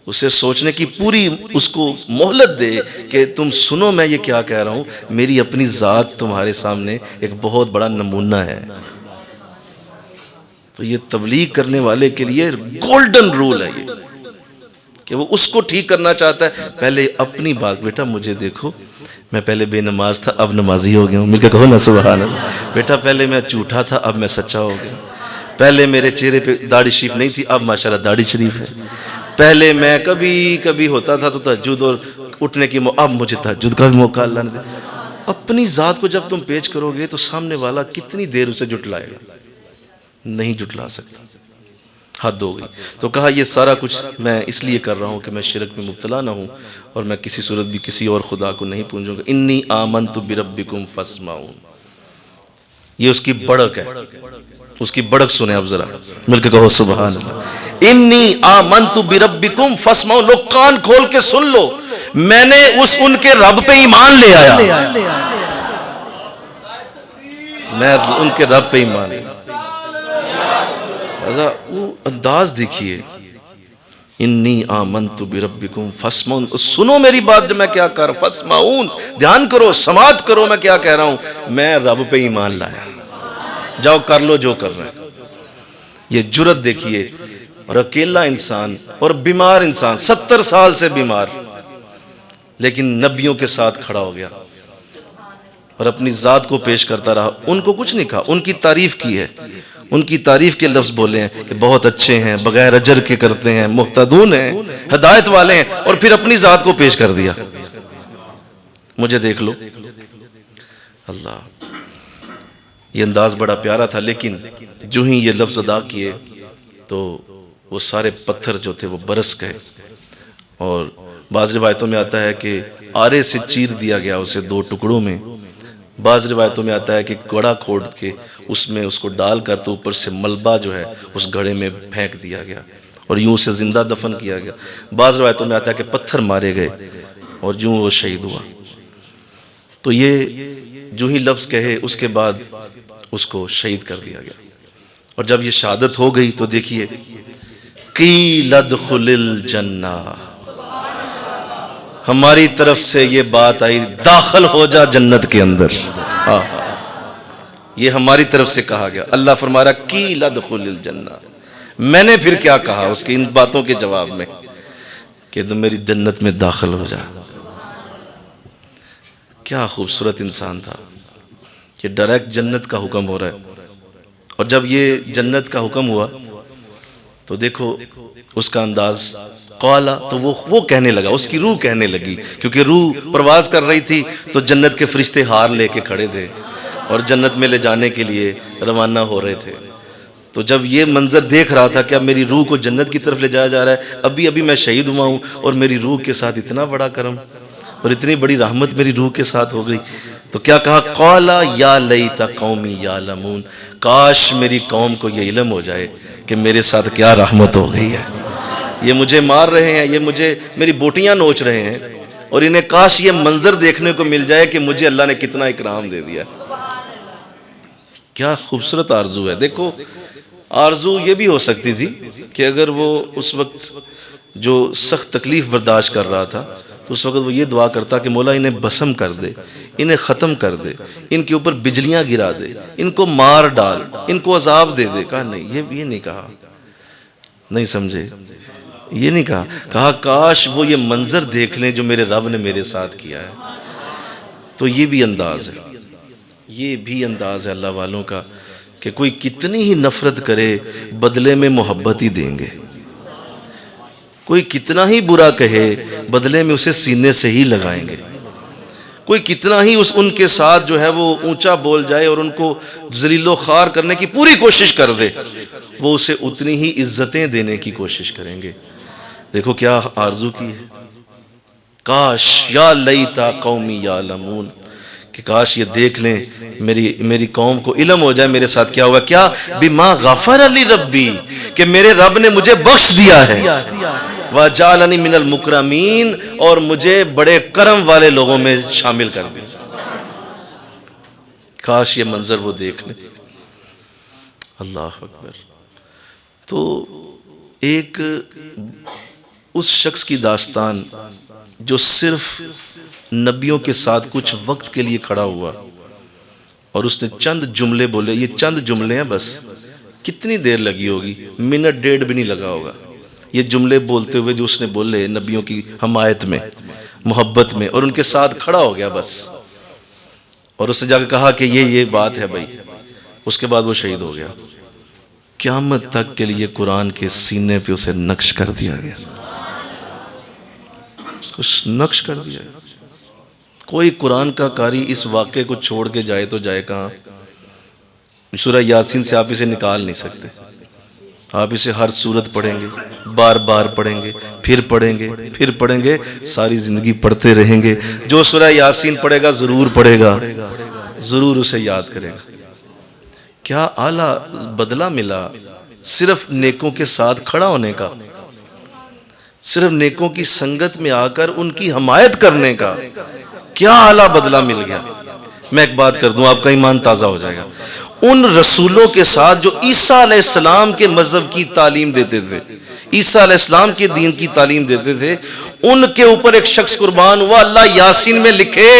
S1: اسے سوچنے کی پوری اس کو مہلت دے کہ تم سنو میں یہ کیا کہہ رہا ہوں، میری اپنی ذات تمہارے سامنے ایک بہت بڑا نمونہ ہے. تو یہ تبلیغ کرنے والے کے لیے گولڈن رول ہے یہ، کہ وہ اس کو ٹھیک کرنا چاہتا ہے، پہلے اپنی بات، بیٹا مجھے دیکھو، میں پہلے بے نماز تھا اب نمازی ہو گیا ہوں، مل کے کہو نا سبحان اللہ۔ بیٹا پہلے میں جھوٹا تھا اب میں سچا ہو گیا، پہلے میرے چہرے پہ داڑھی شریف نہیں تھی اب ماشاءاللہ داڑھی شریف ہے، پہلے میں کبھی ہوتا تھا تو تہجد اور اٹھنے کی اب مجھے تہجد کا بھی موقع اللہ نے دیا۔ اپنی ذات کو جب تم پیش کرو گے تو سامنے والا کتنی دیر اسے جھٹلائے گا؟ نہیں جھٹلا سکتا، حد ہو گئی۔ تو کہا یہ سارا کچھ میں اس لیے کر رہا ہوں کہ میں شرک میں مبتلا نہ ہوں، اور میں کسی صورت بھی کسی اور خدا کو نہیں پوجوں گا۔ انی آمنت بربکم فاسمعون، یہ اس کی بڑک ہے، اس کی بڑک سنیں آپ ذرا، مل کے کہو سبحان اللہ۔ انی آمنت بربکم فاسمعون، لوگ کان کھول کے سن لو، میں نے ان کے رب پہ ایمان لے آیا، میں ان کے رب پہ ایمان لے آیا۔ وہ انداز دیکھیے، انی آمنت بربکم فاسمعون، سنو میری بات، جب میں کیا کر رہا ہوں، فاسمعون، دھیان کرو، سماعت کرو میں کیا کہہ رہا ہوں، میں رب پہ ایمان لایا، جاؤ کر لو جو کر رہے ہیں۔ یہ جرت دیکھیے، اور اکیلا انسان اور بیمار انسان، 70 سال سے بیمار، لیکن نبیوں کے ساتھ کھڑا ہو گیا اور اپنی ذات کو پیش کرتا رہا۔ ان کو کچھ نہیں کہا، ان کی تعریف کی ہے، ان کی تعریف کے لفظ بولے ہیں کہ بہت اچھے ہیں، بغیر اجر کے کرتے ہیں، محتدون ہیں، ہدایت والے ہیں، اور پھر اپنی ذات کو پیش کر دیا، مجھے دیکھ لو۔ اللہ، یہ انداز بڑا پیارا تھا، لیکن جو ہی یہ لفظ ادا کیے تو وہ سارے پتھر جو تھے وہ برس گئے، اور بعض روایتوں میں آتا ہے کہ آرے سے چیر دیا گیا اسے 2 ٹکڑوں میں، بعض روایتوں میں آتا ہے کہ گڑھا کھود کے اس میں اس کو ڈال کر تو اوپر سے ملبہ جو ہے اس گھڑے میں پھینک دیا گیا اور یوں سے زندہ دفن کیا گیا، بعض روایتوں میں آتا ہے کہ پتھر مارے گئے اور یوں وہ شہید ہوا۔ تو یہ جو ہی لفظ کہے اس کے بعد اس کو شہید کر دیا گیا، اور جب یہ شہادت ہو گئی تو دیکھیے، قیل ادخل الجنہ، ہماری طرف سے یہ بات آئی داخل ہو جا جنت کے اندر، یہ ہماری طرف سے کہا گیا۔ اللہ فرما رہا قیل ادخل الجنہ، میں نے پھر کیا کہا اس کی ان باتوں کے جواب میں کہ تم میری جنت میں داخل ہو جا۔ کیا خوبصورت انسان تھا کہ ڈائریکٹ جنت کا حکم ہو رہا ہے، اور جب یہ جنت کا حکم ہوا تو دیکھو اس کا انداز، قالا، تو وہ کہنے لگا، اس کی روح کہنے لگی، کیونکہ روح پرواز کر رہی تھی تو جنت کے فرشتے ہار لے کے کھڑے تھے اور جنت میں لے جانے کے لیے روانہ ہو رہے تھے۔ تو جب یہ منظر دیکھ رہا تھا کہ اب میری روح کو جنت کی طرف لے جایا جا رہا ہے، ابھی میں شہید ہوا ہوں اور میری روح کے ساتھ اتنا بڑا کرم اور اتنی بڑی رحمت میری روح کے ساتھ ہو گئی، تو کیا کہا، قالا یا لیت قومی یعلمون، کاش میری قوم کو یہ علم ہو جائے کہ میرے ساتھ کیا رحمت ہو گئی ہے، یہ مجھے مار رہے ہیں، یہ میری بوٹیاں نوچ رہے ہیں، اور انہیں کاش یہ منظر دیکھنے کو مل جائے کہ مجھے اللہ نے کتنا اکرام دے دیا۔ کیا خوبصورت آرزو ہے۔ دیکھو آرزو یہ بھی ہو سکتی تھی کہ اگر وہ اس وقت جو سخت تکلیف برداشت کر رہا تھا تو اس وقت وہ یہ دعا کرتا کہ مولا انہیں بسم کر دے، انہیں ختم کر دے، ان کے اوپر بجلیاں گرا دے، ان کو مار ڈال، ان کو عذاب دے دے۔ کہا نہیں، یہ نہیں کہا، نہیں سمجھے، یہ نہیں کہا، کہا کاش وہ یہ منظر دیکھ لیں جو میرے رب نے میرے ساتھ کیا ہے۔ تو یہ بھی انداز ہے، یہ بھی انداز ہے اللہ والوں کا کہ کوئی کتنی ہی نفرت کرے بدلے میں محبت ہی دیں گے، کوئی کتنا ہی برا کہے بدلے میں اسے سینے سے ہی لگائیں گے، کوئی کتنا ہی ان کے ساتھ جو ہے وہ اونچا بول جائے اور ان کو ذلیل و خوار کرنے کی پوری کوشش کر دے، وہ اسے اتنی ہی عزتیں دینے کی کوشش کریں گے۔ دیکھو کیا آرزو کی ہے، کاش یا لیتا قومی یعلمون، کہ کاش یہ دیکھ لیں میری قوم کو علم ہو جائے میرے ساتھ کیا ہوا، کیا بما غفر لی ربی، کہ میرے رب نے مجھے بخش دیا ہے، وجعلنی من المکرمین، اور مجھے بڑے کرم والے لوگوں میں شامل کر دیا۔ کاش یہ منظر وہ دیکھ لیں۔ اللہ اکبر۔ تو ایک اس شخص کی داستان جو صرف نبیوں کے ساتھ کچھ وقت کے لیے کھڑا ہوا اور اس نے چند جملے بولے، یہ چند جملے ہیں بس، کتنی دیر لگی ہوگی؟ منٹ ڈیڑھ بھی نہیں لگا ہوگا یہ جملے بولتے ہوئے جو اس نے بولے نبیوں کی حمایت میں، محبت میں، اور ان کے ساتھ کھڑا ہو گیا بس، اور اس نے جا کے کہا کہ یہ بات ہے بھائی، اس کے بعد وہ شہید ہو گیا۔ قیامت تک کے لیے قرآن کے سینے پہ اسے نقش کر دیا گیا، اس کو نقش کر دیا گیا۔ کوئی قرآن کا قاری اس واقعے کو چھوڑ کے جائے تو جائے کہاں؟ سورہ یاسین سے آپ اسے نکال نہیں سکتے، آپ اسے ہر سورت پڑھیں گے، بار بار پڑھیں گے، پھر پڑھیں گے، پھر پڑھیں گے، ساری زندگی پڑھتے رہیں گے۔ جو سورہ یاسین پڑھے گا ضرور پڑھے گا، ضرور اسے یاد کرے گا۔ کیا اعلیٰ بدلہ ملا صرف نیکوں کے ساتھ کھڑا ہونے کا، صرف نیکوں کی سنگت میں آ کر ان کی حمایت کرنے کا، کیا اعلیٰ بدلہ مل گیا۔ میں ایک بات کر دوں، آپ کا ایمان تازہ ہو جائے گا۔ ان رسولوں کے ساتھ جو عیسیٰ علیہ السلام کے مذہب کی تعلیم دیتے تھے، عیسیٰ علیہ السلام کے دین کی تعلیم دیتے تھے، ان کے اوپر ایک شخص قربان ہوا۔ اللہ یاسین میں لکھے،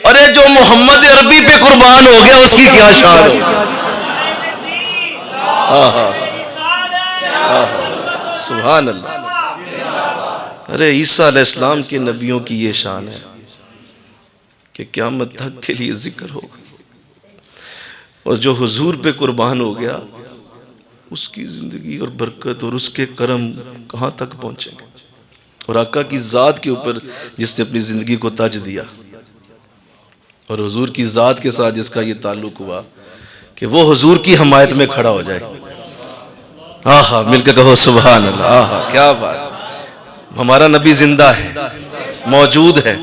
S1: ارے جو محمد عربی پہ قربان ہو گیا اس کی کیا شان ہو۔ سبحان اللہ۔ ارے عیسیٰ علیہ السلام کے نبیوں کی یہ شان ہے کہ قیامت تک کے لیے ذکر ہوگا، اور جو حضور پہ قربان ہو گیا اس کی زندگی اور برکت اور اس کے کرم کہاں تک پہنچیں گے۔ اور آقا کی ذات کے اوپر جس نے اپنی زندگی کو تاج دیا، اور حضور کی ذات کے ساتھ جس کا یہ تعلق ہوا کہ وہ حضور کی حمایت میں کھڑا ہو جائے، آہا مل کے کہو سبحان اللہ۔ آہا کیا بات، ہمارا نبی زندہ ہے، موجود ہے،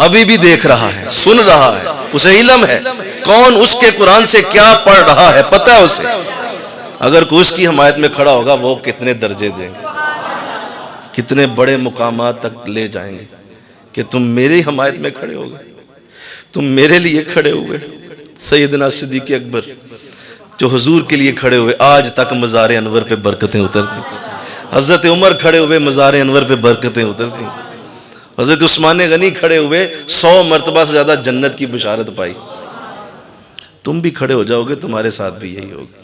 S1: ابھی بھی دیکھ رہا ہے، سن رہا ہے، اسے علم ہے کون اس کے قرآن سے کیا پڑھ رہا ہے، پتہ ہے اسے۔ اگر کوئی اس کی حمایت میں کھڑا ہوگا وہ کتنے درجے دیں گے، کتنے بڑے مقامات تک لے جائیں گے کہ تم میری حمایت میں کھڑے ہو گئے، تم میرے لیے کھڑے ہوئے۔ سیدنا صدیق اکبر جو حضور کے لیے کھڑے ہوئے، آج تک مزار انور پہ برکتیں اترتی۔ حضرت عمر کھڑے ہوئے، مزار انور پہ برکتیں اترتی۔ حضرت عثمان غنی کھڑے ہوئے، 100 مرتبہ سے زیادہ جنت کی بشارت پائی۔ تم بھی کھڑے ہو جاؤ گے، تمہارے ساتھ بھی یہی ہوگا۔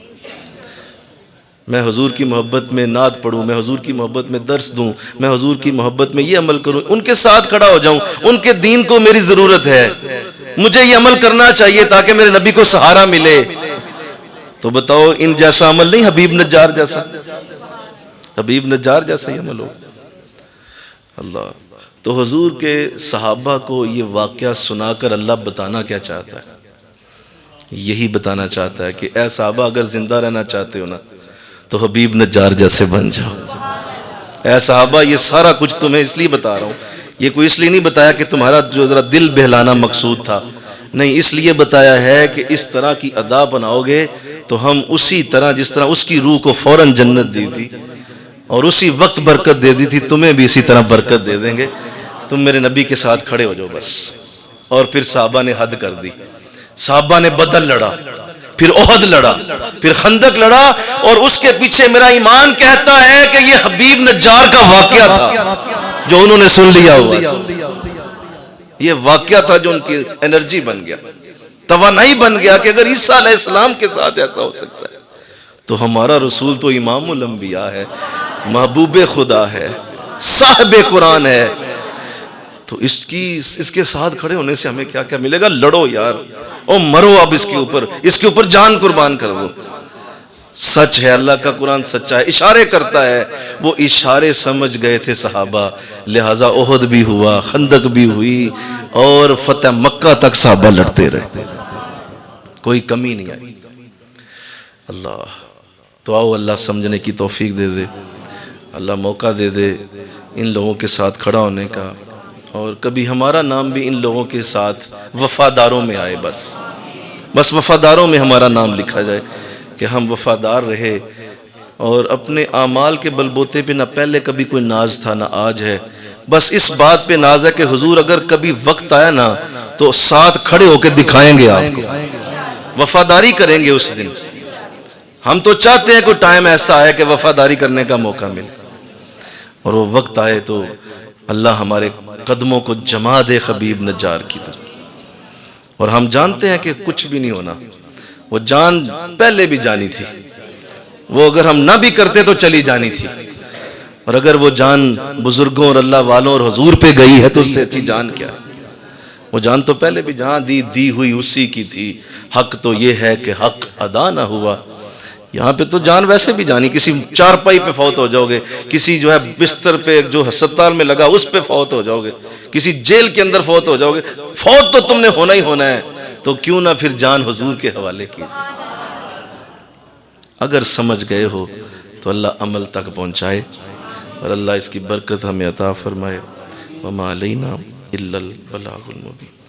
S1: میں حضور کی محبت میں نعت پڑھوں، میں حضور کی محبت میں درس دوں، میں حضور کی محبت میں یہ عمل کروں، ان کے ساتھ کھڑا ہو جاؤں، ان کے دین کو میری ضرورت ہے، مجھے یہ عمل کرنا چاہیے تاکہ میرے نبی کو سہارا ملے۔ تو بتاؤ ان جیسا عمل نہیں، حبیب نجار جیسا، حبیب نجار جیسا یہ عمل ہو۔ اللہ تو حضور کے صحابہ کو یہ واقعہ سنا کر اللہ بتانا کیا چاہتا ہے؟ یہی بتانا چاہتا ہے کہ اے صحابہ اگر زندہ رہنا چاہتے ہو نا تو حبیب نجار جیسے بن جاؤ۔ اے صحابہ یہ سارا کچھ تمہیں اس لیے بتا رہا ہوں، یہ کوئی اس لیے نہیں بتایا کہ تمہارا جو ذرا دل بہلانا مقصود تھا، نہیں، اس لیے بتایا ہے کہ اس طرح کی ادا بناؤ گے تو ہم اسی طرح جس طرح اس کی روح کو فوراً جنت دی تھی اور اسی وقت برکت دے دی تھی، تمہیں بھی اسی طرح برکت دے دیں گے۔ تم میرے نبی کے ساتھ کھڑے ہو جاؤ بس۔ اور پھر صحابہ نے حد کر دی، صحابہ نے بدر لڑا، پھر احد لڑا، پھر خندق لڑا، اور اس کے پیچھے میرا ایمان کہتا ہے کہ یہ حبیب نجار کا واقعہ تھا جو انہوں نے سن لیا ہوا تھا۔ یہ واقعہ تھا جو ان کی انرجی بن گیا، توانائی بن گیا کہ اگر عیسیٰ علیہ السلام کے ساتھ ایسا ہو سکتا ہے تو ہمارا رسول تو امام الانبیاء ہے، محبوب خدا ہے، صاحب قرآن ہے، تو اس کے ساتھ کھڑے ہونے سے ہمیں کیا کیا ملے گا؟ لڑو یار، او مرو اب اس کے اوپر جان قربان کر دو۔ سچ ہے، اللہ کا قرآن سچا ہے، اشارے کرتا ہے، وہ اشارے سمجھ گئے تھے صحابہ، لہٰذا احد بھی ہوا، خندق بھی ہوئی، اور فتح مکہ تک صحابہ لڑتے رہے، کوئی کمی نہیں آئی۔ اللہ تو آؤ اللہ سمجھنے کی توفیق دے دے، اللہ موقع دے دے ان لوگوں کے ساتھ کھڑا ہونے کا، اور کبھی ہمارا نام بھی ان لوگوں کے ساتھ وفاداروں میں آئے، بس وفاداروں میں ہمارا نام لکھا جائے کہ ہم وفادار رہے، اور اپنے اعمال کے بلبوتے پہ نہ پہلے کبھی کوئی ناز تھا نہ آج ہے، بس اس بات پہ ناز ہے کہ حضور اگر کبھی وقت آیا نا تو ساتھ کھڑے ہو کے دکھائیں گے، آپ کو وفاداری کریں گے اس دن۔ ہم تو چاہتے ہیں کوئی ٹائم ایسا آئے کہ وفاداری کرنے کا موقع ملے، اور وہ وقت آئے تو اللہ ہمارے قدموں کو جما دے حبیب نجار کی طرح۔ اور ہم جانتے ہیں کہ کچھ بھی نہیں ہونا، وہ جان پہلے بھی جانی تھی، وہ اگر ہم نہ بھی کرتے تو چلی جانی تھی، اور اگر وہ جان بزرگوں اور اللہ والوں اور حضور پہ گئی ہے تو اس سے اچھی جان کیا ہے؟ وہ جان تو پہلے بھی جہاں دی ہوئی اسی کی تھی، حق تو یہ ہے کہ حق ادا نہ ہوا۔ یہاں پہ تو جان ویسے بھی جانی، کسی چارپائی پہ فوت ہو جاؤ گے، کسی جو ہے بستر پہ جو ہسپتال میں لگا اس پہ فوت ہو جاؤ گے، کسی جیل کے اندر فوت ہو جاؤ گے، فوت تو تم نے ہونا ہی ہونا ہے، تو کیوں نہ پھر جان حضور کے حوالے کیجیے۔ اگر سمجھ گئے ہو تو اللہ عمل تک پہنچائے، اور اللہ اس کی برکت ہمیں عطا فرمائے۔ وما علینا الا البلاغ المبین۔